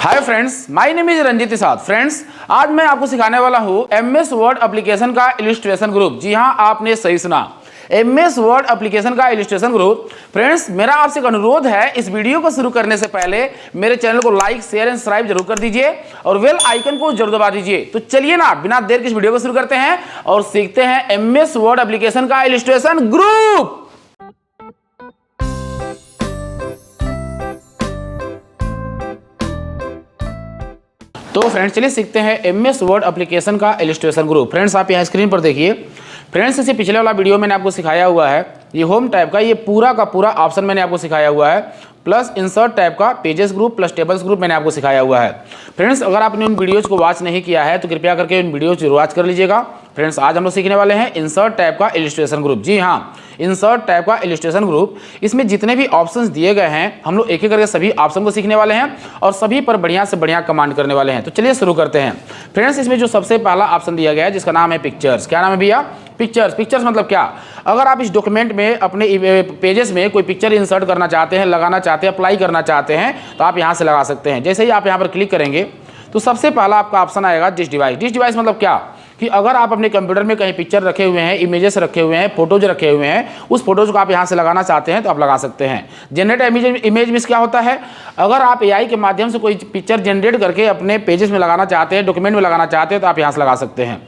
Hi friends, my name is Ranjit Isad. Friends, आज मैं आपको सिखाने वाला हूँ एमएस वर्ड एप्लीकेशन का इलस्ट्रेशन ग्रुप। जी हाँ, आपने सही सुना, एमएस वर्ड एप्लीकेशन का इलस्ट्रेशन ग्रुप। फ्रेंड्स, मेरा आपसे एक अनुरोध है, इस वीडियो को शुरू करने से पहले मेरे चैनल को लाइक, शेयर एंड सब्सक्राइब जरूर कर दीजिए और बेल आइकन को जरूर दबा दीजिए। तो चलिए ना, बिना देर के इस वीडियो को शुरू करते हैं और सीखते हैं एमएस वर्ड एप्लीकेशन का इलस्ट्रेशन ग्रुप। तो फ्रेंड्स, चलिए सीखते हैं एमएस वर्ड एप्लीकेशन का इलस्ट्रेशन ग्रुप। फ्रेंड्स, आप यहाँ स्क्रीन पर देखिए। फ्रेंड्स, इसे पिछले वाला वीडियो मैंने आपको सिखाया हुआ है, ये होम टाइप का ये पूरा का पूरा ऑप्शन मैंने आपको सिखाया हुआ है, प्लस इंसर्ट टाइप का pages group plus tables group मैंने आपको सिखाया हुआ है। फ्रेंड्स, अगर आपने उन वीडियोज़ को वॉच नहीं किया है तो कृपया करके उन वीडियोज़ को वॉच कर लीजिएगा। फ्रेंड्स, आज हम लोग सीखने वाले हैं इंसर्ट टाइप का इलस्ट्रेशन ग्रुप। जी हाँ, इंसर्ट टाइप का इलस्ट्रेशन ग्रुप। इसमें जितने भी ऑप्शंस दिए गए हैं हम लोग एक एक करके सभी ऑप्शन को सीखने वाले हैं और सभी पर बढ़िया से बढ़िया कमांड करने वाले हैं। तो चलिए शुरू करते हैं। फ्रेंड्स, इसमें जो सबसे पहला ऑप्शन दिया गया है जिसका नाम है पिक्चर्स। क्या नाम है भैया? पिक्चर्स। पिक्चर्स मतलब क्या? अगर आप इस डॉक्यूमेंट में अपने पेजेस में कोई पिक्चर इंसर्ट करना चाहते हैं, लगाना चाहते हैं, अप्लाई करना चाहते हैं तो आप यहाँ से लगा सकते हैं। जैसे ही आप यहाँ पर क्लिक करेंगे तो सबसे पहला आपका ऑप्शन आएगा डिश डिवाइस। डिश डिवाइस मतलब क्या कि अगर आप अपने कंप्यूटर में कहीं पिक्चर रखे हुए हैं, इमेजेस रखे हुए हैं, फोटोज रखे हुए हैं, उस फोटोज को आप यहाँ से लगाना चाहते हैं तो आप लगा सकते हैं। जनरेट इमेज में क्या होता है, अगर आप एआई के माध्यम से कोई पिक्चर जनरेट करके अपने पेजेस में लगाना चाहते हैं, डॉक्यूमेंट में लगाना चाहते हैं तो आप यहाँ से लगा सकते हैं।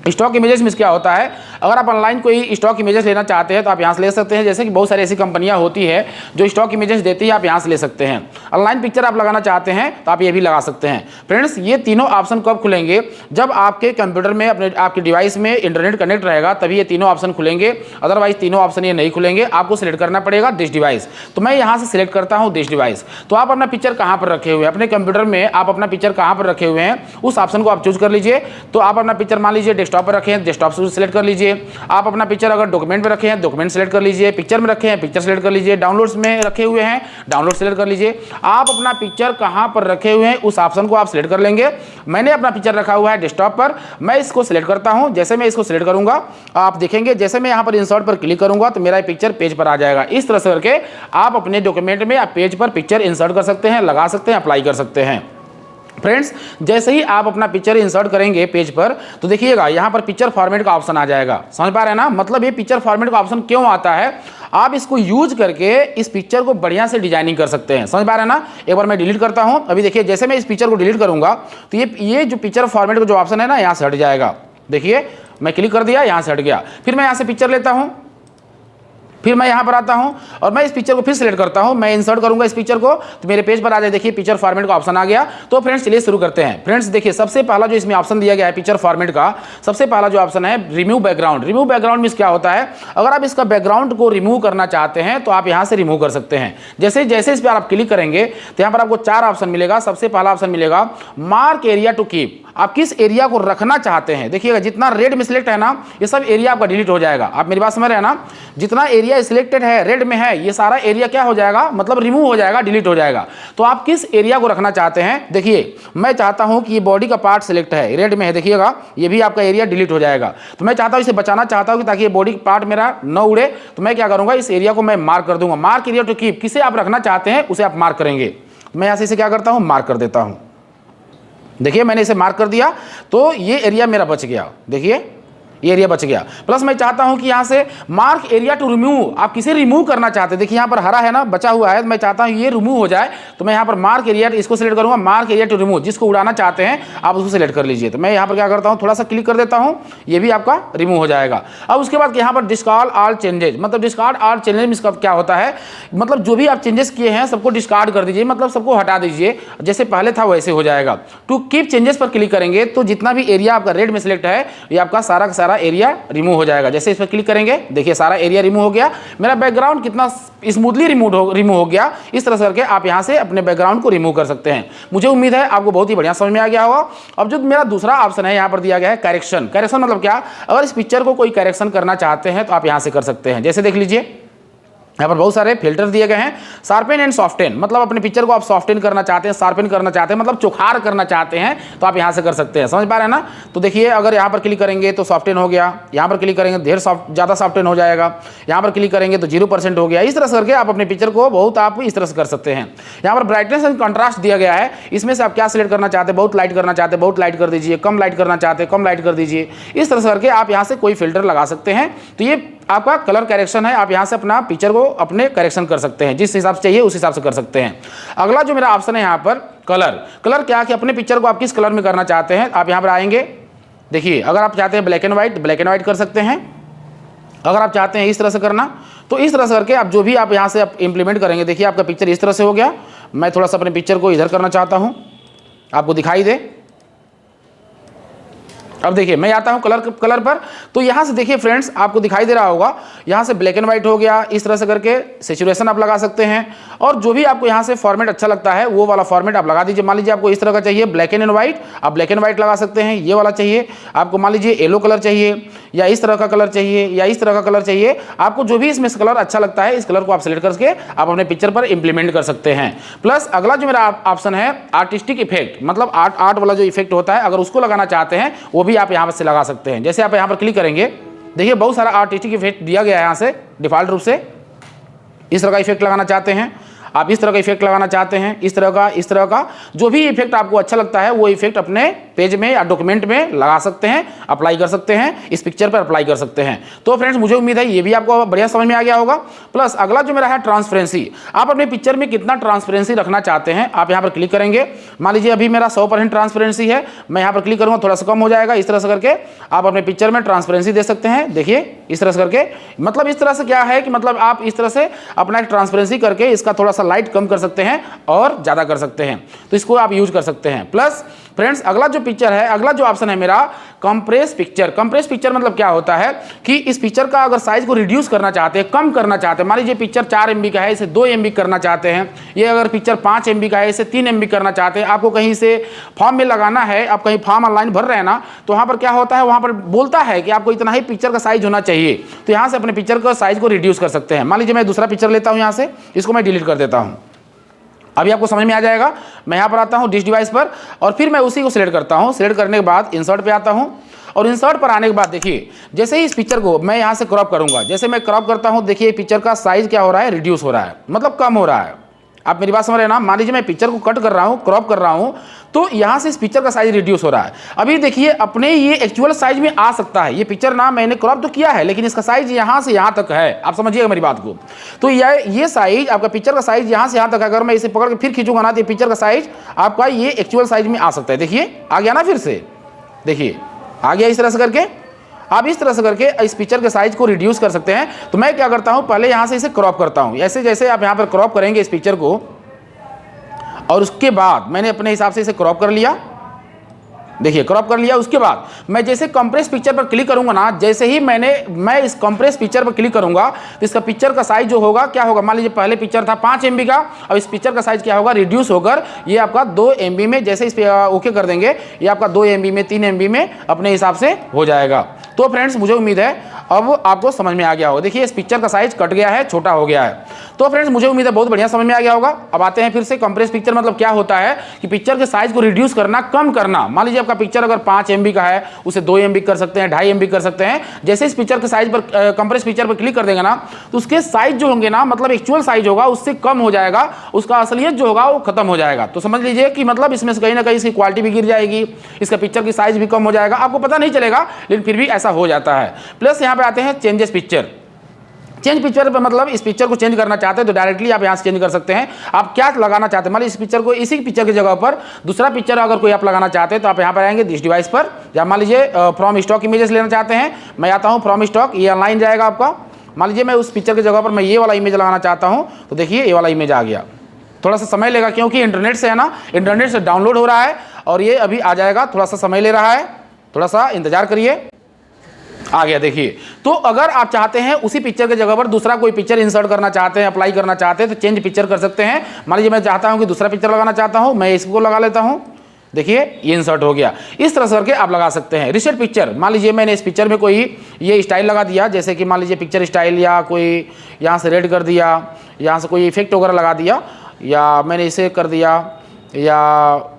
स्टॉक इमेजेस में क्या होता है, अगर आप ऑनलाइन कोई स्टॉक इमेजेस लेना चाहते हैं तो आप यहाँ से ले सकते हैं। जैसे कि बहुत सारी ऐसी कंपनियां होती है जो स्टॉक इमेजेस देती है, आप यहाँ से ले सकते हैं। ऑनलाइन पिक्चर आप लगाना चाहते हैं तो आप ये भी लगा सकते हैं। फ्रेंड्स, ये तीनों ऑप्शन कब खुलेंगे? जब आपके कंप्यूटर में आपके डिवाइस में इंटरनेट कनेक्ट रहेगा तभी ये तीनों ऑप्शन खुलेंगे, अदरवाइज तीनों ऑप्शन ये नहीं खुलेंगे। आपको सिलेक्ट करना पड़ेगा डिश डिवाइस। तो मैं यहाँ से सिलेक्ट करता हूँ डिश डिवाइस। तो आप अपना पिक्चर कहाँ पर रखे हुए हैं, अपने कंप्यूटर में आप अपना पिक्चर कहाँ पर रखे हुए हैं उस ऑप्शन को आप चूज कर लीजिए। तो आप अपना पिक्चर मान लीजिए डेस्कटॉप पर रखे हैं, डेस्कटॉप सेलेक्ट कर लीजिए। आप अपना पिक्चर अगर डॉक्यूमेंट में रखे हैं, डॉक्यूमेंट सेलेक्ट कर लीजिए। पिक्चर में रखे हैं, पिक्चर सेलेक्ट कर लीजिए। डाउनलोड्स में रखे हुए हैं, डाउनलोड सेलेक्ट कर लीजिए। आप अपना पिक्चर कहां पर रखे हुए हैं उस ऑप्शन को आप सेलेक्ट कर लेंगे। मैंने अपना पिक्चर रखा हुआ है डेस्कटॉप पर, मैं इसको सेलेक्ट करता हूं। जैसे मैं इसको सेलेक्ट करूंगा आप देखेंगे, जैसे मैं यहां पर इंसर्ट पर क्लिक करूंगा तो मेरा पिक्चर पेज पर आ जाएगा। इस तरह से करके आप अपने डॉक्यूमेंट में आप पेज पर पिक्चर इंसर्ट कर सकते हैं, लगा सकते हैं, अप्लाई कर सकते हैं। फ्रेंड्स, जैसे ही आप अपना पिक्चर इंसर्ट करेंगे पेज पर तो देखिएगा यहाँ पर पिक्चर फॉर्मेट का ऑप्शन आ जाएगा। समझ पा रहे हैं ना? मतलब ये पिक्चर फॉर्मेट का ऑप्शन क्यों आता है, आप इसको यूज करके इस पिक्चर को बढ़िया से डिजाइनिंग कर सकते हैं। समझ पा रहे हैं ना? एक बार मैं डिलीट करता हूं। अभी देखिए, जैसे मैं इस पिक्चर को डिलीट करूंगा तो ये जो पिक्चर फॉर्मेट का जो ऑप्शन है ना, यहाँ से हट जाएगा। देखिए, मैं क्लिक कर दिया, यहाँ से हट गया। फिर मैं यहाँ से पिक्चर लेता हूँ, फिर मैं यहाँ पर आता हूँ और मैं इस पिक्चर को फिर सिलेक्ट करता हूँ। मैं इंसर्ट करूंगा इस पिक्चर को तो मेरे पेज पर आ जाए। देखिए, पिक्चर फॉर्मेट का ऑप्शन आ गया। तो फ्रेंड्स, चलिए शुरू करते हैं। फ्रेंड्स, देखिए, सबसे पहला जो इसमें ऑप्शन दिया गया है पिक्चर फॉर्मेट का, सबसे पहला जो ऑप्शन है रिमूव बैकग्राउंड। रिमूव बैकग्राउंड में क्या होता है, अगर आप इसका बैकग्राउंड को रिमूव करना चाहते हैं तो आप यहाँ से रिमूव कर सकते हैं। जैसे जैसे इस पर आप क्लिक करेंगे तो यहाँ पर आपको 4 ऑप्शन मिलेगा। सबसे पहला ऑप्शन मिलेगा मार्क एरिया टू कीप। आप किस एरिया को रखना चाहते हैं, देखिएगा जितना रेड में सिलेक्ट है ना, ये सब एरिया आपका डिलीट हो जाएगा। आप मेरी बात समझ रहे हैं ना? जितना एरिया सिलेक्टेड है, रेड में है, ये सारा एरिया क्या हो जाएगा, मतलब रिमूव हो जाएगा, डिलीट हो जाएगा। तो आप किस एरिया को रखना चाहते हैं? देखिए, मैं चाहता हूं कि ये बॉडी का पार्ट सिलेक्ट है, रेड में है, देखिएगा ये भी आपका एरिया डिलीट हो जाएगा। तो मैं चाहता हूं, इसे बचाना चाहता हूं कि ताकि ये बॉडी पार्ट मेरा न उड़े, तो मैं क्या करूंगा, इस एरिया को मैं मार्क कर दूंगा। मार्क एरिया टू कीप, किसे आप रखना चाहते हैं उसे आप मार्क करेंगे। मैं यहां से इसे क्या करता हूं, मार्क कर देता हूं। देखिए, मैंने इसे मार्क कर दिया तो ये एरिया मेरा बच गया। देखिए, ये एरिया बच गया। प्लस मैं चाहता हूं कि यहां से मार्क एरिया टू रिमूव, आप किसे रिमूव करना चाहते हैं। देखिए, यहां पर हरा है ना, बचा हुआ है, तो मैं चाहता हूं ये रिमूव हो जाए। तो मैं यहां पर मार्क एरिया इसको सिलेक्ट करूंगा, मार्क एरिया टू रिमूव, जिसको उड़ाना चाहते हैं आप उसको सिलेक्ट कर लीजिए। तो मैं यहां पर क्या करता हूं, थोड़ा सा क्लिक कर देता हूं, ये भी आपका रिमूव हो जाएगा। अब उसके बाद यहां पर डिस्कार्ड ऑल चेंजेस, मतलब डिस्कार्ड ऑल चेंजेस इसका क्या होता है, मतलब जो भी आप चेंजेस किए हैं सबको डिस्कार्ड कर दीजिए, मतलब सबको हटा दीजिए, जैसे पहले था वैसे हो जाएगा। टू कीप चेंजेस पर क्लिक करेंगे तो जितना भी एरिया आपका रेड में सिलेक्ट है ये आपका सारा का सारा एरिया रिमूव हो जाएगा। जैसे इस पर क्लिक करेंगे, देखिए सारा एरिया रिमूव हो गया। मेरा बैकग्राउंड कितना स्मूथली रिमूव हो गया। इस तरह से करके आप यहां से अपने बैकग्राउंड को रिमूव कर सकते हैं। मुझे उम्मीद है आपको बहुत ही बढ़िया समझ में आ गया होगा। अब जो मेरा दूसरा ऑप्शन है यहां पर दिया गया है करेक्शन। करेक्शन मतलब क्या, अगर इस पिक्चर को कोई करेक्शन करना चाहते हैं तो आप यहां से कर सकते हैं। जैसे देख लीजिए, यहाँ पर बहुत सारे फिल्टर दिए गए हैं। शार्पन एंड सॉफ्टन, मतलब अपने पिक्चर को आप सॉफ्टन करना चाहते हैं, शार्पन करना चाहते हैं, मतलब चौखार करना चाहते हैं, तो आप यहाँ से कर सकते हैं। समझ पा रहे हैं ना? तो देखिए, अगर यहाँ पर क्लिक करेंगे तो सॉफ्टन हो गया, यहाँ पर क्लिक करेंगे ज़्यादा सॉफ्टन हो जाएगा, यहाँ पर क्लिक करेंगे तो 0% हो गया। इस तरह से करके आप अपने पिक्चर को बहुत आप इस तरह से कर सकते हैं। यहाँ पर ब्राइटनेस एंड कंट्रास्ट दिया गया है, इसमें से आप क्या सिलेक्ट करना चाहते हैं, बहुत लाइट करना चाहते हैं, बहुत लाइट कर दीजिए, कम लाइट करना चाहते हैं, कम लाइट कर दीजिए। इस तरह से करके आप यहाँ से कोई फिल्टर लगा सकते हैं। तो ये आपका कलर करेक्शन है, आप यहाँ से अपना पिक्चर को अपने करेक्शन कर सकते हैं, जिस हिसाब से चाहिए उस हिसाब से कर सकते हैं। अगला जो मेरा ऑप्शन है यहाँ पर कलर क्या कि अपने पिक्चर को आप किस कलर में करना चाहते हैं। आप यहाँ पर आएंगे, देखिए, अगर आप चाहते हैं ब्लैक एंड व्हाइट कर सकते हैं। अगर आप चाहते हैं इस तरह से करना, तो इस तरह से करके आप जो भी आप यहाँ से आप इम्प्लीमेंट करेंगे। देखिए, आपका पिक्चर इस तरह से हो गया। मैं थोड़ा सा अपने पिक्चर को इधर करना चाहता हूँ, आपको दिखाई दे। अब देखिए, मैं आता हूं कलर पर, तो यहां से देखिए फ्रेंड्स, आपको दिखाई दे रहा होगा, यहां से ब्लैक एंड व्हाइट हो गया। इस तरह से करके सैचुरेशन आप लगा सकते हैं, और जो भी आपको यहां से फॉर्मेट अच्छा लगता है वो वाला फॉर्मेट आप लगा दीजिए। मान लीजिए आपको इस तरह का चाहिए ब्लैक एंड व्हाइट, आप ब्लैक एंड व्हाइट लगा सकते हैं। ये वाला चाहिए आपको, मान लीजिए येलो कलर चाहिए, या इस तरह का कलर चाहिए, या इस तरह का कलर चाहिए। आपको जो भी इसमें कलर अच्छा लगता है, इस कलर को आप सिलेक्ट करके आप अपने पिक्चर पर इंप्लीमेंट कर सकते हैं। प्लस अगला जो मेरा ऑप्शन है आर्टिस्टिक इफेक्ट, मतलब आर्ट वाला जो इफेक्ट होता है, अगर उसको लगाना चाहते हैं वो भी आप यहाँ से लगा सकते हैं। जैसे आप यहाँ पर क्लिक करेंगे, देखिए बहुत सारा आर्टिस्टिक इफेक्ट दिया गया है यहाँ से डिफॉल्ट रूप से। इस तरह का इफेक्ट लगाना चाहते हैं आप, इस तरह का इफेक्ट लगाना चाहते हैं, इस तरह का जो भी इफेक्ट आपको अच्छा लगता है वो इफेक्ट अपने पेज में या डॉक्यूमेंट में लगा सकते हैं, अप्लाई कर सकते हैं, इस पिक्चर पर अप्लाई कर सकते हैं। तो फ्रेंड्स, मुझे उम्मीद है ये भी आपको बढ़िया समझ में आ गया होगा। प्लस अगला जो मेरा है ट्रांसपेरेंसी, आप अपने पिक्चर में कितना ट्रांसपेरेंसी रखना चाहते हैं, आप यहाँ पर क्लिक करेंगे। मान लीजिए अभी मेरा 100% ट्रांसपेरेंसी है, मैं यहाँ पर क्लिक करूँगा, थोड़ा सा कम हो जाएगा। इस तरह से करके आप अपने पिक्चर में ट्रांसपेरेंसी दे सकते हैं। देखिए, इस तरह से करके, मतलब इस तरह से क्या है कि मतलब आप इस तरह से अपना एक ट्रांसपेरेंसी करके इसका थोड़ा सा लाइट कम कर सकते हैं और ज्यादा कर सकते हैं, तो इसको आप यूज कर सकते हैं। प्लस फ्रेंड्स, अगला जो पिक्चर है, अगला जो ऑप्शन है मेरा कंप्रेस पिक्चर। कंप्रेस पिक्चर मतलब क्या होता है कि इस पिक्चर का अगर साइज को रिड्यूस करना चाहते हैं, कम करना चाहते हैं, मान लीजिए पिक्चर 4 MB का है, इसे 2 MB करना चाहते हैं। ये अगर पिक्चर 5 MB का है, इसे 3 MB करना चाहते हैं। आपको कहीं से फॉर्म में लगाना है, आप कहीं फॉर्म ऑनलाइन भर रहे हैं ना, तो वहाँ पर क्या होता है, वहाँ पर बोलता है कि आपको इतना ही पिक्चर का साइज होना चाहिए। तो यहाँ से अपने पिक्चर का साइज को रिड्यूस कर सकते हैं। मान लीजिए मैं दूसरा पिक्चर लेता हूँ, यहाँ से इसको मैं डिलीट कर देता हूँ। अभी आपको समझ में आ जाएगा। मैं यहाँ पर आता हूँ डिश डिवाइस पर, और फिर मैं उसी को सिलेक्ट करता हूँ। सिलेक्ट करने के बाद इंसर्ट पे आता हूँ, और इंसर्ट पर आने के बाद देखिए, जैसे ही इस पिक्चर को मैं यहाँ से क्रॉप करूँगा, जैसे मैं क्रॉप करता हूँ, देखिए पिक्चर का साइज क्या हो रहा है, रिड्यूस हो रहा है, मतलब कम हो रहा है। आप मेरी बात समझ रहे हैं ना? मान लीजिए मैं पिक्चर को कट कर रहा हूँ, क्रॉप कर रहा हूँ, तो यहाँ से इस पिक्चर का साइज रिड्यूस हो रहा है। अभी देखिए, अपने ये एक्चुअल साइज में आ सकता है। ये पिक्चर ना मैंने क्रॉप तो किया है, लेकिन इसका साइज यहाँ से यहाँ तक है। आप समझिएगा मेरी बात को। तो ये साइज आपका पिक्चर का साइज यहाँ से यहाँ तक है। अगर मैं इसे पकड़ के फिर खींचूंगा ना, तो पिक्चर का साइज आपका ये एक्चुअल साइज में आ सकता है। देखिए आ गया ना, फिर से देखिए आ गया। इस तरह से करके आप इस तरह से करके इस पिक्चर के साइज को रिड्यूस कर सकते हैं। तो मैं क्या करता हूँ, पहले यहाँ से इसे क्रॉप करता हूँ। ऐसे जैसे आप यहाँ पर क्रॉप करेंगे इस पिक्चर को, और उसके बाद मैंने अपने हिसाब से इसे क्रॉप कर लिया। देखिए क्रॉप कर लिया। उसके बाद मैं जैसे कंप्रेस पिक्चर पर क्लिक करूंगा ना, जैसे ही मैं इस कंप्रेस पिक्चर पर क्लिक करूंगा, तो इसका पिक्चर का साइज जो होगा क्या होगा, मान लीजिए पहले पिक्चर था 5 MB का, अब इस पिक्चर का साइज क्या होगा, रिड्यूस होकर ये आपका 2 MB में, जैसे इस पे ओके कर देंगे, ये आपका 2 MB में 3 MB में अपने हिसाब से हो जाएगा। तो फ्रेंड्स, मुझे उम्मीद है अब आपको समझ में आ गया होगा। देखिए इस पिक्चर का साइज कट गया है, छोटा हो गया है। तो फ्रेंड्स, मुझे उम्मीद है बहुत बढ़िया समझ में आ गया होगा। अब आते हैं फिर से, कंप्रेस पिक्चर मतलब क्या होता है कि पिक्चर के साइज को रिड्यूस करना, कम करना। मान लीजिए आपका पिक्चर अगर 5 MB का है, उसे 2 MB कर सकते हैं, 2.5 MB कर सकते हैं। जैसे इस पिक्चर के साइज पर कंप्रेस पिक्चर पर क्लिक कर देंगे ना, तो उसके साइज जो होंगे ना, मतलब एक्चुअल साइज होगा उससे कम हो जाएगा, उसका असलियत जो होगा वो खत्म हो जाएगा। तो समझ लीजिए कि मतलब इसमें से कहीं ना कहीं इसकी क्वालिटी भी गिर जाएगी, इसका पिक्चर की साइज भी कम हो जाएगा। आपको पता नहीं चलेगा, लेकिन फिर भी ऐसा हो जाता है। प्लस यहाँ पे आते हैं चेंजेस पिक्चर। चेंज पिक्चर पर मतलब इस पिक्चर को चेंज करना चाहते हैं तो डायरेक्टली आप यहाँ से चेंज कर सकते हैं। आप क्या लगाना चाहते हैं, मतलब इस पिक्चर को, इसी पिक्चर की जगह पर दूसरा पिक्चर अगर कोई आप लगाना चाहते हैं तो आप यहाँ पर आएंगे दिस डिवाइस पर, या मान लीजिए फ्रॉम स्टॉक इमेजेस लेना चाहते हैं, मैं आता हूँ फ्रॉम स्टॉक, ये ऑनलाइन जाएगा आपका। मान लीजिए मैं उस पिक्चर की जगह पर मैं ये वाला इमेज लगाना चाहता हूँ, तो देखिए ये वाला इमेज आ गया। थोड़ा सा समय लेगा क्योंकि इंटरनेट से है ना, इंटरनेट से डाउनलोड हो रहा है और ये अभी आ जाएगा, थोड़ा सा समय ले रहा है, थोड़ा सा इंतजार करिए। आ गया देखिए। तो अगर आप चाहते हैं उसी पिक्चर के जगह पर दूसरा कोई पिक्चर इंसर्ट करना चाहते हैं, अप्लाई करना चाहते हैं, तो चेंज पिक्चर कर सकते हैं। मान लीजिए मैं चाहता हूं कि दूसरा पिक्चर लगाना चाहता हूं, मैं इसको लगा लेता हूं। देखिए ये इंसर्ट हो गया। इस तरह से करके आप लगा सकते हैं। रिसेट पिक्चर, मान लीजिए मैंने इस पिक्चर में कोई ये स्टाइल लगा दिया, जैसे कि मान लीजिए पिक्चर स्टाइल, या कोई यहाँ से रेड कर दिया, यहाँ से कोई इफेक्ट वगैरह लगा दिया, या मैंने इसे कर दिया, या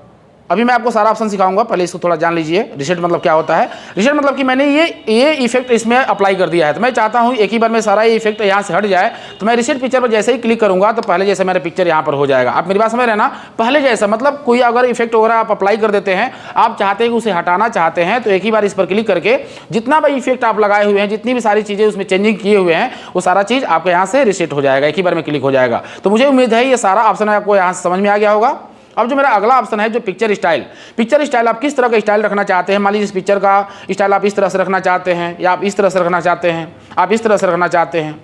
अभी मैं आपको सारा ऑप्शन सिखाऊंगा, पहले इसको थोड़ा जान लीजिए। रिसेट मतलब क्या होता है? रिसेट मतलब कि मैंने ये इफेक्ट इसमें अप्लाई कर दिया है, तो मैं चाहता हूँ एक ही बार में सारा ये इफेक्ट यहाँ से हट जाए। तो मैं रिसेट पिक्चर पर जैसे ही क्लिक करूँगा तो पहले जैसे मेरा पिक्चर यहाँ पर हो जाएगा। आप मेरी बात समझ रहे हैं ना? पहले जैसा, मतलब कोई अगर इफेक्ट वगैरह आप अप्लाई कर देते हैं, आप चाहते हैं कि उसे हटाना चाहते हैं, तो एक ही बार इस पर क्लिक करके जितना भी इफेक्ट आप लगाए हुए हैं, जितनी भी सारी चीज़ें उसमें चेंजिंग किए हुए हैं, वो सारा चीज़ आपको यहाँ से रिसेट हो जाएगा, एक ही बार में क्लिक हो जाएगा। तो मुझे उम्मीद है ये सारा ऑप्शन आपको यहाँ से समझ में आ गया होगा। अब जो मेरा अगला ऑप्शन है जो पिक्चर स्टाइल, पिक्चर स्टाइल आप किस तरह का स्टाइल रखना चाहते हैं। मान लीजिए इस पिक्चर का स्टाइल आप इस तरह से रखना चाहते हैं, या आप इस तरह से रखना चाहते हैं, आप इस तरह से रखना चाहते हैं,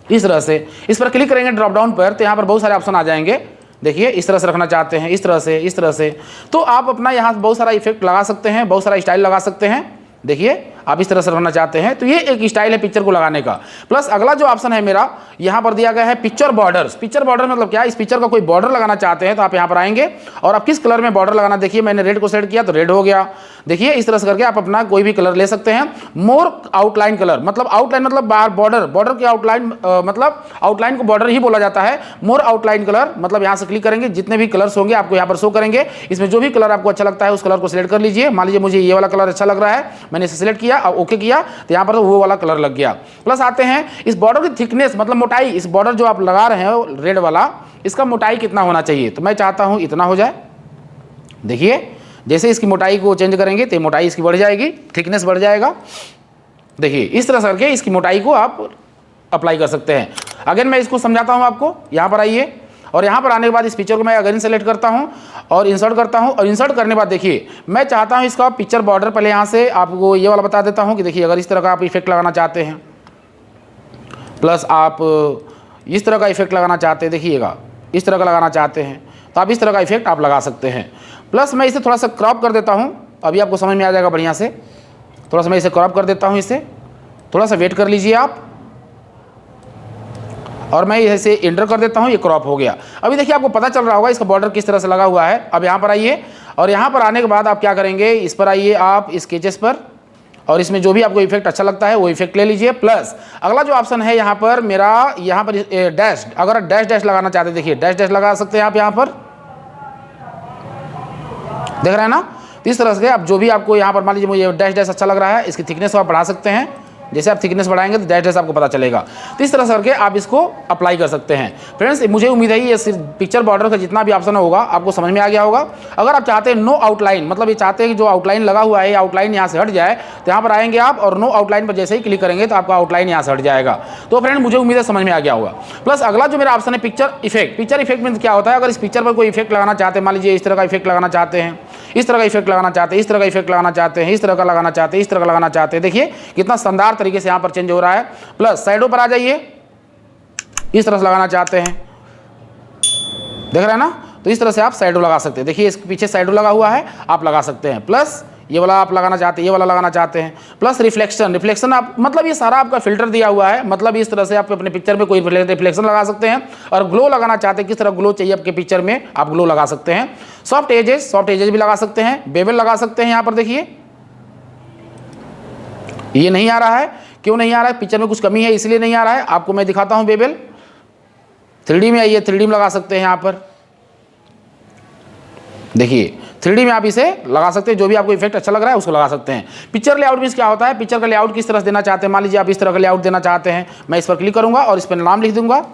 इस तरह से। इस पर क्लिक करेंगे ड्रॉप डाउन पर, तो यहाँ पर बहुत सारे ऑप्शन आ जाएंगे। देखिए इस तरह से रखना चाहते हैं, इस तरह से, इस तरह से, तो आप अपना यहाँ बहुत सारा इफेक्ट लगा सकते हैं, बहुत सारा स्टाइल लगा सकते हैं। देखिए आप इस तरह से रखना चाहते हैं, तो ये एक स्टाइल है पिक्चर को लगाने का। प्लस अगला जो ऑप्शन है मेरा यहाँ पर दिया गया है पिक्चर बॉर्डर्स। पिक्चर बॉर्डर मतलब क्या? इस पिक्चर का कोई बॉर्डर लगाना चाहते हैं तो आप यहाँ पर आएंगे और आप किस कलर में बॉर्डर लगाना, देखिए मैंने रेड को सेलेक्ट किया तो रेड हो गया। देखिए इस तरह से करके आप अपना कोई भी कलर ले सकते हैं। मोर आउटलाइन कलर मतलब आउटलाइन मतलब बॉर्डर, बॉर्डर की आउटलाइन मतलब आउटलाइन को बॉर्डर ही बोला जाता है। मोर आउटलाइन कलर मतलब यहाँ से क्लिक करेंगे, जितने भी कलर्स होंगे आपको यहाँ पर शो करेंगे। इसमें जो भी कलर आपको अच्छा लगता है उस कलर को सिलेक्ट कर लीजिए। मान लीजिए मुझे ये वाला कलर अच्छा लग रहा है, मैंने इसे सिलेक्ट किया, ओके किया, तो यहाँ पर वो वाला कलर लग गया। प्लस आते हैं इस बॉर्डर की थिकनेस मतलब मोटाई, इस बॉर्डर जो आप लगा रहे हैं रेड वाला, इसका मोटाई कितना होना चाहिए, तो मैं चाहता हूँ इतना हो जाए। देखिए जैसे इसकी मोटाई को चेंज करेंगे तो मोटाई इसकी बढ़ जाएगी, थिकनेस बढ़ जाएगा। देखिए इस तरह से करके इसकी मोटाई को आप अप्लाई कर सकते हैं। अगर मैं इसको समझाता हूँ आपको, यहाँ पर आइए और यहाँ पर आने के बाद इस पिक्चर को मैं अगेन सेलेक्ट करता हूँ और इंसर्ट करता हूँ। और इंसर्ट करने के बाद देखिए मैं चाहता हूँ इसका पिक्चर बॉर्डर, पहले यहाँ से आपको ये वाला बता देता हूँ कि देखिए अगर इस तरह का आप इफेक्ट लगाना चाहते हैं, प्लस आप इस तरह का इफेक्ट लगाना चाहते हैं, देखिएगा इस तरह का लगाना चाहते हैं तो आप इस तरह का इफेक्ट आप लगा सकते हैं। प्लस मैं इसे थोड़ा सा क्रॉप कर देता हूँ, अभी आपको समझ में आ जाएगा बढ़िया से। थोड़ा सा मैं इसे क्रॉप कर देता हूँ, इसे थोड़ा सा वेट कर लीजिए आप, और मैं इसे एंटर कर देता हूँ, ये क्रॉप हो गया। अभी देखिए आपको पता चल रहा होगा इसका बॉर्डर किस तरह से लगा हुआ है। अब यहाँ पर आइए और यहाँ पर आने के बाद आप क्या करेंगे, इस पर आइए आप स्केचेस पर, और इसमें जो भी आपको इफेक्ट अच्छा लगता है वो इफेक्ट ले लीजिए। प्लस अगला जो ऑप्शन है यहाँ पर मेरा, यहाँ पर डैश, अगर डैश डैश लगाना चाहते हैं, देखिए डैश डैश लगा सकते हैं आप। यहाँ पर देख रहे हैं ना, तो इस तरह से आप जो भी आपको यहाँ पर, मान लीजिए मुझे डैश डैश अच्छा लग रहा है, इसकी थिकनेस को आप बढ़ा सकते हैं। जैसे आप थिकनेस बढ़ाएंगे तो डैश डैश आपको पता चलेगा। तो इस तरह से करके आप इसको अप्लाई कर सकते हैं। फ्रेंड्स मुझे उम्मीद है ये पिक्चर बॉर्डर का जितना भी ऑप्शन होगा आपको समझ में आ गया होगा। अगर आप चाहते हैं नो आउटलाइन, मतलब ये चाहते हैं कि जो आउटलाइन लगा हुआ है आउटलाइन यहाँ से हट जाए, तो यहाँ पर आएंगे आप और नो आउटलाइन पर जैसे ही क्लिक करेंगे तो आपका आउटलाइन यहाँ से हट जाएगा। तो फ्रेंड मुझे उम्मीद है समझ में आ गया होगा। प्लस अगला जो मेरा ऑप्शन है पिक्चर इफेक्ट। पिक्चर इफेक्ट में क्या होता है, अगर इस पिक्चर पर कोई इफेक्ट लगाना चाहते हैं, मान लीजिए इस तरह का इफेक्ट लगाना चाहते हैं, इस तरह का इफेक्ट लगाना चाहते हैं, इस तरह का इफेक्ट लगाना चाहते हैं, इस तरह का लगाना चाहते हैं, इस तरह का लगाना चाहते हैं, देखिए कितना शानदार तरीके से यहाँ पर चेंज हो रहा है। प्लस साइडों पर आ जाइए, इस तरह से लगाना चाहते हैं, देख रहे हैं ना, तो इस तरह से आप साइडों लगा सकते हैं। देखिए इसके पीछे साइडों लगा हुआ है, आप लगा सकते हैं। प्लस ये वाला आप लगाना चाहते हैं, ये वाला लगाना चाहते हैं। प्लस रिफ्लेक्शन, रिफ्लेक्शन आप मतलब ये सारा आपका फिल्टर दिया हुआ है, मतलब इस तरह से आप अपने पिक्चर में कोई रिफ्लेक्शन लगा सकते हैं। और ग्लो लगाना चाहते हैं, किस तरह ग्लो चाहिए आपके पिक्चर में, आप ग्लो लगा सकते हैं। सॉफ्ट एजेस भी लगा सकते हैं, बेवल लगा सकते हैं। यहाँ पर देखिए ये नहीं आ रहा है, क्यों नहीं आ रहा है, पिक्चर में कुछ कमी है इसलिए नहीं आ रहा है। आपको मैं दिखाता हूँ बेवल, 3D में आइए, 3D में लगा सकते हैं। यहाँ पर देखिए 3D में आप इसे लगा सकते हैं, जो भी आपको इफेक्ट अच्छा लग रहा है उसको लगा सकते हैं। पिक्चर लेआउट में क्या होता है, पिक्चर का लेआउट किस तरह से देना चाहते हैं, मान लीजिए आप इस तरह का लेआउट देना चाहते हैं, मैं इस पर क्लिक करूंगा और इस पर नाम लिख दूंगा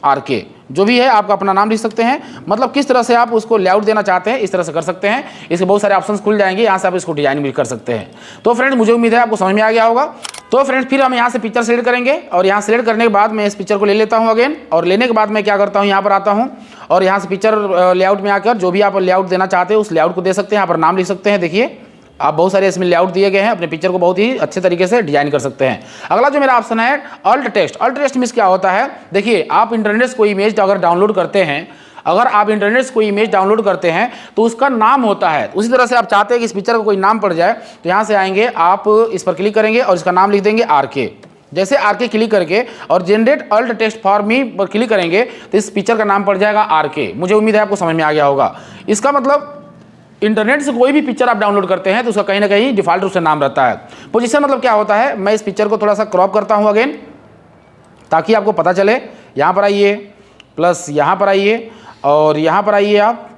RK, जो भी है आपका अपना नाम लिख सकते हैं। मतलब किस तरह से आप उसको लेआउट देना चाहते हैं इस तरह से कर सकते हैं। इसके बहुत सारे ऑप्शंस खुल जाएंगे, यहाँ से आप इसको डिजाइन भी कर सकते हैं। तो फ्रेंड्स मुझे उम्मीद है आपको समझ में आ गया होगा। तो फ्रेंड्स फिर हम यहाँ से पिक्चर सेलेक्ट करेंगे और यहाँ सेलेक्ट करने के बाद मैं इस पिक्चर को ले लेता हूँ अगेन, और लेने के बाद मैं क्या करता हूँ, यहाँ पर आता हूँ और यहाँ से पिक्चर लेआउट में आकर जो भी आप लेआउट देना चाहते हैं उस लेआउट को दे सकते हैं। यहाँ पर नाम लिख सकते हैं, देखिए आप बहुत सारे इसमें लेआउट दिए गए हैं, अपने पिक्चर को बहुत ही अच्छे तरीके से डिजाइन कर सकते हैं। अगला जो मेरा ऑप्शन है अल्ट टेक्स्ट। अल्ट टेक्स्ट में क्या होता है, देखिए आप इंटरनेट से कोई इमेज अगर डाउनलोड करते हैं, अगर आप इंटरनेट से कोई इमेज डाउनलोड करते हैं तो उसका नाम होता है। उसी तरह से आप चाहते हैं कि इस पिक्चर का कोई नाम पड़ जाए, तो यहाँ से आएंगे आप इस पर क्लिक करेंगे और इसका नाम लिख देंगे RK। जैसे RK क्लिक करके और generate alt text for me पर क्लिक करेंगे तो इस पिक्चर का नाम पड़ जाएगा RK। मुझे उम्मीद है आपको समझ में आ गया होगा। इसका मतलब इंटरनेट से कोई भी पिक्चर आप डाउनलोड करते हैं तो उसका कहीं ना कहीं डिफॉल्ट रूप से नाम रहता है। पोजीशन मतलब क्या होता है, मैं इस पिक्चर को थोड़ा सा क्रॉप करता हूँ अगेन, ताकि आपको पता चले। यहाँ पर आइए, प्लस यहाँ पर आइए और यहाँ पर आइए आप,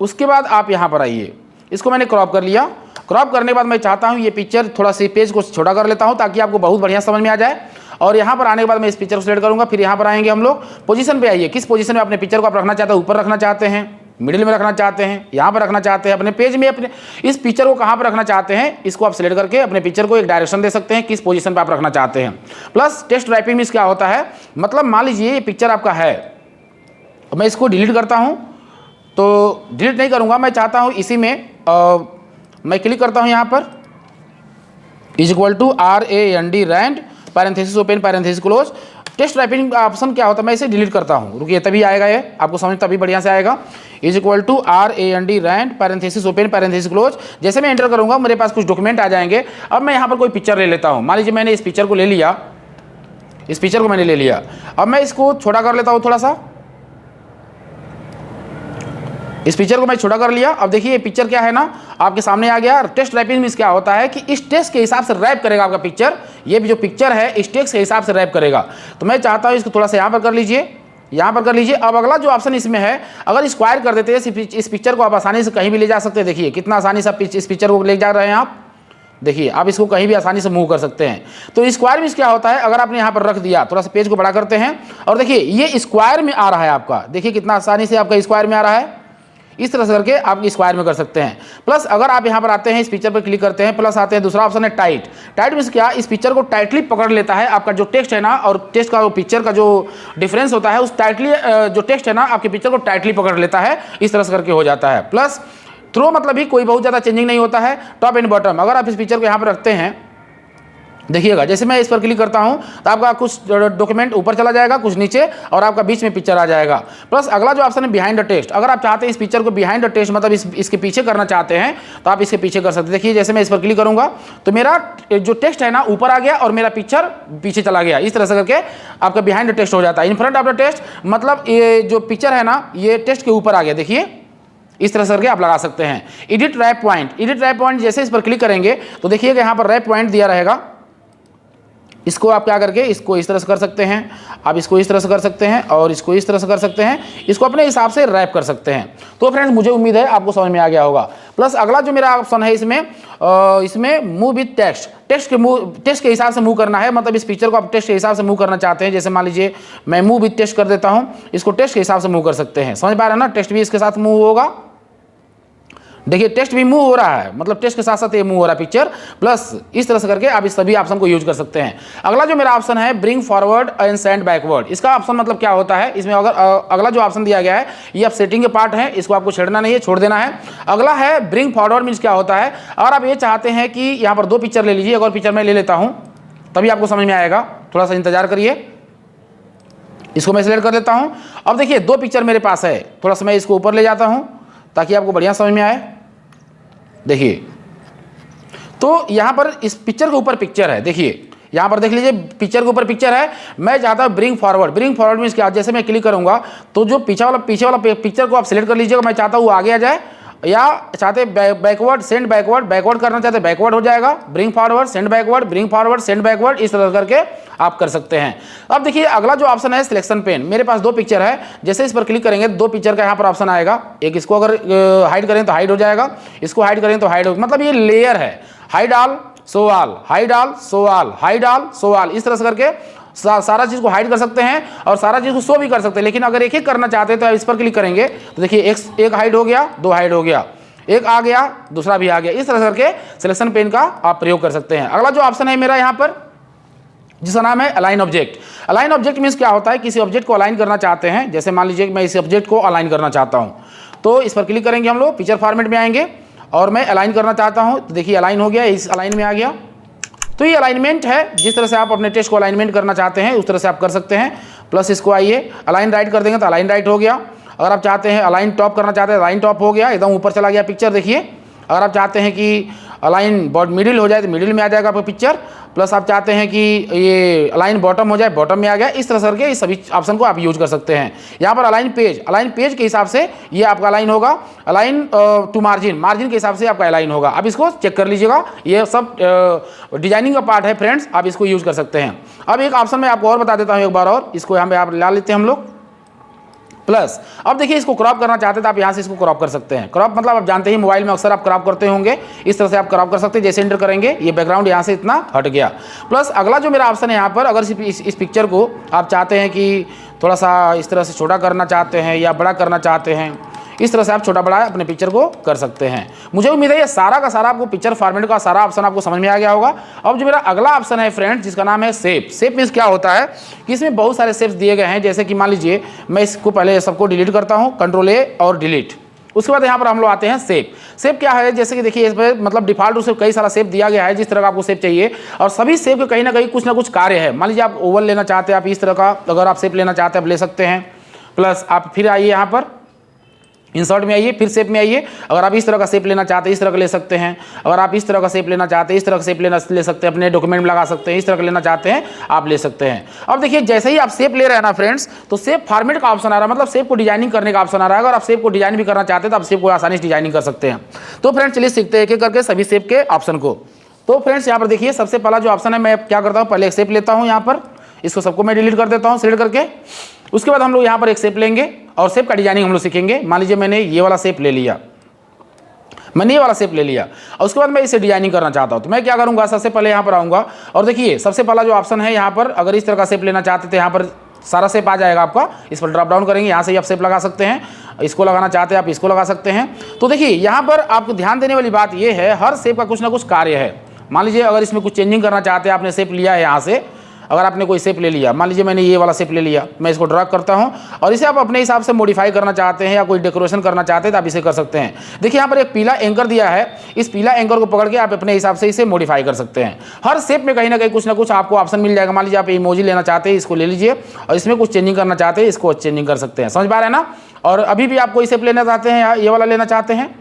उसके बाद आप यहाँ पर आइए। इसको मैंने क्रॉप कर लिया। क्रॉप करने के बाद मैं चाहता हूँ ये पिक्चर थोड़ा सी पेज को छोटा कर लेता हूँ ताकि आपको बहुत बढ़िया समझ में आ जाए। और यहाँ पर आने के बाद मैं इस पिक्चर को सिलेक्ट करूँगा। फिर यहाँ पर आएंगे हम लोग, पोजीशन पे आइए। किस पोजीशन में अपने पिक्चर को आप रखना चाहते हैं, ऊपर रखना चाहते हैं, मिडिल में रखना चाहते हैं, यहाँ पर रखना चाहते हैं, अपने पेज में अपने इस पिक्चर को कहाँ पर रखना चाहते हैं, इसको आप सिलेक्ट करके अपने पिक्चर को एक डायरेक्शन दे सकते हैं किस पोजीशन पर आप रखना चाहते हैं। प्लस टेक्स्ट रैपिंग में क्या होता है, मतलब मान लीजिए ये पिक्चर आपका है, मैं इसको डिलीट करता हूँ, तो डिलीट नहीं करूँगा, मैं चाहता हूँ इसी में मैं क्लिक करता हूँ यहाँ पर =RAND rand parenthesis open parenthesis close. Text wrapping का ऑप्शन क्या होता है, मैं इसे डिलीट करता हूँ, रुकिए तभी आएगा, ये आपको समझ तभी बढ़िया से आएगा। =RAND rand parenthesis open parenthesis close. जैसे मैं एंटर करूँगा मेरे पास कुछ डॉक्यूमेंट आ जाएंगे। अब मैं यहाँ पर कोई पिक्चर ले लेता हूँ, मान लीजिए मैंने इस पिक्चर को ले लिया, इस पिक्चर को मैंने ले लिया। अब मैं इसको छोटा कर लेता हूँ थोड़ा सा, इस पिक्चर को मैं छोटा कर लिया। अब देखिए ये पिक्चर क्या है ना आपके सामने आ गया। टेक्स्ट रैपिंग में क्या होता है कि इस टेक्स्ट के हिसाब से रैप करेगा आपका पिक्चर, ये भी जो पिक्चर है इस टेक्स्ट के हिसाब से रैप करेगा। तो मैं चाहता हूँ इसको थोड़ा सा यहाँ पर कर लीजिए, यहाँ पर कर लीजिए। अब अगला जो ऑप्शन इसमें है, अगर स्क्वायर कर देते हैं इस पिक्चर को आप आसानी से कहीं भी ले जा सकते हैं। देखिए कितना आसानी से इस पिक्चर को ले जा रहे हैं आप, देखिए आप इसको कहीं भी आसानी से मूव कर सकते हैं। तो स्क्वायर में क्या होता है, अगर आपने यहाँ पर रख दिया, थोड़ा सा पेज को बड़ा करते हैं और देखिए ये स्क्वायर में आ रहा है आपका, देखिए कितना आसानी से आपका स्क्वायर में आ रहा है। इस तरह से करके आप स्क्वायर में कर सकते हैं। प्लस अगर आप यहाँ पर आते हैं, इस पिक्चर पर क्लिक करते हैं, प्लस आते हैं, दूसरा ऑप्शन है टाइट। टाइट में क्या, इस पिक्चर को टाइटली पकड़ लेता है आपका जो टेक्स्ट है ना, और टेक्स्ट का पिक्चर का जो डिफरेंस होता है उस टाइटली जो टेक्स्ट है ना आपके पिक्चर को टाइटली पकड़ लेता है। इस तरह से करके हो जाता है। प्लस थ्रो मतलब भी कोई बहुत ज़्यादा चेंजिंग नहीं होता है। टॉप एंड बॉटम अगर आप इस पिक्चर को यहाँ पर रखते हैं, देखिएगा जैसे मैं इस पर क्लिक करता हूं तो आपका कुछ डॉक्यूमेंट ऊपर चला जाएगा, कुछ नीचे, और आपका बीच में पिक्चर आ जाएगा। प्लस अगला जो ऑप्शन है बिहाइंड द टेक्स्ट, अगर आप चाहते हैं इस पिक्चर को बिहाइंड द टेक्स्ट मतलब इसके पीछे करना चाहते हैं तो आप इसके पीछे कर सकते हैं। देखिए जैसे मैं इस पर क्लिक करूंगा तो मेरा जो टेक्स्ट है ना ऊपर आ गया और मेरा पिक्चर पीछे चला गया। इस तरह से करके आपका बिहाइंड द टेक्स्ट हो जाता है। In front of the text मतलब ये जो पिक्चर है ना ये टेक्स्ट के ऊपर आ गया, देखिए इस तरह से करके आप लगा सकते हैं। Edit wrap point, edit wrap point जैसे इस पर क्लिक करेंगे तो देखिएगा यहाँ पर रैप पॉइंट दिया रहेगा। इसको आप क्या करके इसको इस तरह से कर सकते हैं, आप इसको इस तरह से कर सकते हैं और इसको इस तरह से कर सकते हैं, इसको अपने हिसाब से रैप कर सकते हैं। तो फ्रेंड्स मुझे उम्मीद है आपको समझ में आ गया होगा। प्लस अगला जो मेरा ऑप्शन है इसमें मूव विद टेक्स्ट, टेक्स्ट के हिसाब से मूव करना है, मतलब इस पिक्चर को आप टेक्स्ट के हिसाब से मूव करना चाहते हैं। जैसे मान लीजिए मैं मूव विद टेक्स्ट कर देता हूँ, इसको टेक्स्ट के हिसाब से मूव कर सकते हैं। समझ पा रहे हैं ना, टेक्स्ट भी इसके साथ मूव होगा। देखिए टेक्स्ट भी मूव हो रहा है, मतलब टेक्स्ट के साथ साथ ये मूव हो रहा है पिक्चर। प्लस इस तरह से करके आप इस सभी ऑप्शन को यूज कर सकते हैं। अगला जो मेरा ऑप्शन है bring forward and send backward, इसका ऑप्शन मतलब क्या होता है, इसमें अगर अगला जो ऑप्शन दिया गया है ये आप सेटिंग के पार्ट है, इसको आपको छेड़ना नहीं है, छोड़ देना है। अगला है ब्रिंग फॉरवर्ड मीन्स क्या होता है, अगर आप ये चाहते हैं कि यहाँ पर 2 पिक्चर ले लीजिए, एक और पिक्चर मैं ले लेता हूँ तभी आपको समझ में आएगा, थोड़ा सा इंतजार करिए। इसको मैं सिलेक्ट कर देता हूँ। अब देखिए 2 पिक्चर मेरे पास है, थोड़ा सा मैं इसको ऊपर ले जाता हूँ ताकि आपको बढ़िया समझ में आए। देखिए तो यहाँ पर इस पिक्चर के ऊपर पिक्चर है, देखिए यहाँ पर देख लीजिए पिक्चर के ऊपर पिक्चर है। मैं चाहता हूँ bring forward, bring forward means क्या, जैसे मैं क्लिक करूँगा तो जो पीछे वाला पिक्चर को आप सिलेक्ट कर लीजिएगा। मैं चाहता हूँ वो आगे आ जाए, या चाहते बैकवर्ड सेंड बैकवर्ड करना चाहते बैकवर्ड हो जाएगा। Bring forward send backward, bring forward send backward, इस तरह करके आप कर सकते हैं। अब देखिए अगला जो ऑप्शन है सिलेक्शन पेन, मेरे पास 2 पिक्चर है, जैसे इस पर क्लिक करेंगे 2 पिक्चर का यहाँ पर ऑप्शन आएगा। एक इसको अगर हाइड करें तो हाइड हो जाएगा, इसको हाइड करें तो हाइड हो, मतलब ये लेयर है, hide all show all, hide all show all, hide all show all, इस तरह से करके सारा चीज़ को हाइड कर सकते हैं और सारा चीज़ को शो भी कर सकते हैं। लेकिन अगर एक एक करना चाहते हैं तो आप इस पर क्लिक करेंगे तो देखिए एक हाइड हो गया, 2 हाइड हो गया, एक आ गया, दूसरा भी आ गया। इस तरह करके सिलेक्शन पेन का आप प्रयोग कर सकते हैं। अगला जो ऑप्शन है मेरा यहाँ पर जिसका नाम है align object. Align object means क्या होता है, किसी ऑब्जेक्ट को अलाइन करना चाहते हैं, जैसे मान लीजिए मैं इस ऑब्जेक्ट को अलाइन करना चाहता हूँ तो इस पर क्लिक करेंगे हम लोग, पिक्चर फॉर्मेट में आएंगे और मैं अलाइन करना चाहता हूँ तो देखिए अलाइन हो गया, इस अलाइन में आ गया। तो ये अलाइनमेंट है, जिस तरह से आप अपने टेक्स्ट को अलाइनमेंट करना चाहते हैं उस तरह से आप कर सकते हैं। प्लस इसको आइए अलाइन राइट कर देंगे तो अलाइन राइट हो गया। अगर आप चाहते हैं अलाइन टॉप करना चाहते हैं अलाइन टॉप हो गया, एकदम ऊपर चला गया पिक्चर। देखिए अगर आप चाहते हैं कि अलाइन बॉट मिडिल हो जाए तो मिडिल में आ जाएगा आपका पिक्चर, प्लस आप चाहते हैं कि ये अलाइन बॉटम हो जाए, बॉटम में आ गया। इस तरह से करके इस सभी ऑप्शन को आप यूज कर सकते हैं। यहाँ पर अलाइन पेज के हिसाब से ये आपका अलाइन होगा, अलाइन टू मार्जिन के हिसाब से आपका अलाइन होगा। अब इसको चेक कर लीजिएगा, ये सब डिजाइनिंग का पार्ट है फ्रेंड्स, आप इसको यूज कर सकते हैं। अब एक ऑप्शन मैं आपको और बता देता हूँ एक बार, और इसको यहाँ पे आप ला लेते हैं हम लोग प्लस। अब देखिए इसको क्रॉप करना चाहते हैं तो आप यहाँ से इसको क्रॉप कर सकते हैं। क्रॉप मतलब आप जानते हैं मोबाइल में अक्सर आप क्रॉप करते होंगे, इस तरह से आप क्रॉप कर सकते हैं। जैसे एंटर करेंगे ये बैकग्राउंड यहाँ से इतना हट गया। प्लस अगला जो मेरा ऑप्शन है यहाँ पर, अगर इस पिक्चर को आप चाहते हैं कि थोड़ा सा इस तरह से छोटा करना चाहते हैं या बड़ा करना चाहते हैं, इस तरह से आप छोटा बड़ा अपने पिक्चर को कर सकते हैं। मुझे उम्मीद है ये सारा का सारा आपको पिक्चर फॉर्मेट का सारा ऑप्शन आपको समझ में आ गया होगा। अब जो मेरा अगला ऑप्शन है फ्रेंड्स, जिसका नाम है शेप। शेप मीन्स क्या होता है कि इसमें बहुत सारे शेप्स दिए गए हैं। जैसे कि मान लीजिए मैं इसको पहले सबको डिलीट करता हूँ, कंट्रोल ए और डिलीट। उसके बाद यहाँ पर हम लोग आते हैं शेप। शेप क्या है, जैसे कि देखिए इस पर मतलब डिफॉल्ट रूप से कई सारा शेप दिया गया है, जिस तरह का आपको शेप चाहिए, और सभी शेप के कहीं ना कहीं कुछ ना कुछ कार्य है। मान लीजिए आप ओवल लेना चाहते हैं, आप इस तरह का अगर आप शेप लेना चाहते हैं आप ले सकते हैं। प्लस आप फिर आइए यहाँ पर इंसर्ट में आइए, फिर शेप में आइए। अगर आप इस तरह का शेप लेना चाहते हैं इस तरह का ले सकते हैं। अगर आप इस तरह का शेप लेना चाहते हैं इस तरह का शेप ले सकते हैं, अपने डॉक्यूमेंट में लगा सकते हैं। इस तरह का लेना चाहते हैं आप ले सकते हैं। अब देखिए जैसे ही आप शेप ले रहे हैं ना फ्रेंड्स, तो शेप फॉर्मेट का ऑप्शन आ रहा है, मतलब शेप को डिजाइनिंग करने का ऑप्शन आ रहा है। अगर आप शेप को डिजाइन भी करना चाहते हैं तो आप शेप को आसानी से डिजाइनिंग कर सकते हैं। तो फ्रेंड्स चलिए सीखते हैं एक एक करके सभी शेप के ऑप्शन को। तो फ्रेंड्स यहाँ पर देखिए सबसे पहला जो ऑप्शन है, मैं क्या करता हूँ, पहले एक शेप लेता हूँ यहाँ पर, इसको सबको मैं डिलीट कर देता हूँ सिलेक्ट करके। उसके बाद हम लोग यहाँ पर एक शेप लेंगे और शेप का डिजाइनिंग हम लोग सीखेंगे। मान लीजिए मैंने ये वाला शेप ले लिया, मैंने ये वाला शेप ले लिया, और उसके बाद मैं इसे डिजाइनिंग करना चाहता हूँ। तो मैं क्या करूँगा, सबसे पहले यहाँ पर आऊँगा और देखिए सबसे पहला जो ऑप्शन है यहाँ पर, अगर इस तरह का शेप लेना चाहते थे यहाँ पर सारा शेप आ जाएगा आपका। इस पर ड्रॉप डाउन करेंगे, यहाँ से आप शेप लगा सकते हैं। इसको लगाना चाहते हैं आप इसको लगा सकते हैं। तो देखिए यहाँ पर आपको ध्यान देने वाली बात यह है, हर शेप का कुछ ना कुछ कार्य है। मान लीजिए अगर इसमें कुछ चेंजिंग करना चाहते हैं, आपने शेप लिया है यहाँ से, अगर आपने कोई शेप ले लिया, मान लीजिए मैंने ये वाला शेप ले लिया, मैं इसको ड्रैग करता हूं और इसे आप अपने हिसाब से मॉडिफाई करना चाहते हैं या कोई डेकोरेशन करना चाहते हैं तो आप इसे कर सकते हैं। देखिए यहाँ पर एक पीला एंकर दिया है, इस पीला एंकर को पकड़ के आप अपने हिसाब से इसे मॉडिफाई कर सकते हैं। हर शेप में कहीं ना कहीं कुछ ना कुछ आपको ऑप्शन मिल जाएगा। मान लीजिए आप इमोजी लेना चाहते हैं, इसको ले लीजिए, और इसमें कुछ चेंजिंग करना चाहते हैं, इसको चेंजिंग कर सकते हैं। समझ पा रहे हैं ना। और अभी भी आप कोई शेप लेना चाहते हैं या ये वाला लेना चाहते हैं,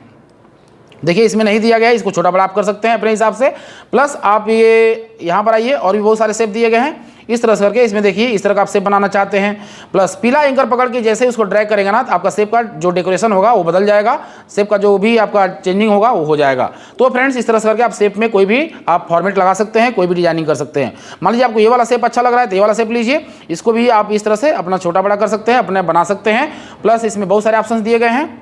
देखिए इसमें नहीं दिया गया है, इसको छोटा बड़ा आप कर सकते हैं अपने हिसाब से। प्लस आप ये यहाँ पर आइए, और भी बहुत सारे शेप दिए गए हैं इस तरह से करके। इसमें देखिए इस तरह का आप शेप बनाना चाहते हैं, प्लस पीला एंकर पकड़ के जैसे उसको ड्रैग करेंगे ना, तो आपका शेप का जो डेकोरेशन होगा वो बदल जाएगा, शेप का जो भी आपका चेंजिंग होगा वो हो जाएगा। तो फ्रेंड्स इस तरह से करके आप शेप में कोई भी आप फॉर्मेट लगा सकते हैं, कोई भी डिजाइनिंग कर सकते हैं। मान लीजिए आपको ये वाला शेप अच्छा लग रहा है तो ये वाला शेप लीजिए, इसको भी आप इस तरह से अपना छोटा बड़ा कर सकते हैं, अपने बना सकते हैं। प्लस इसमें बहुत सारे ऑप्शन दिए गए हैं,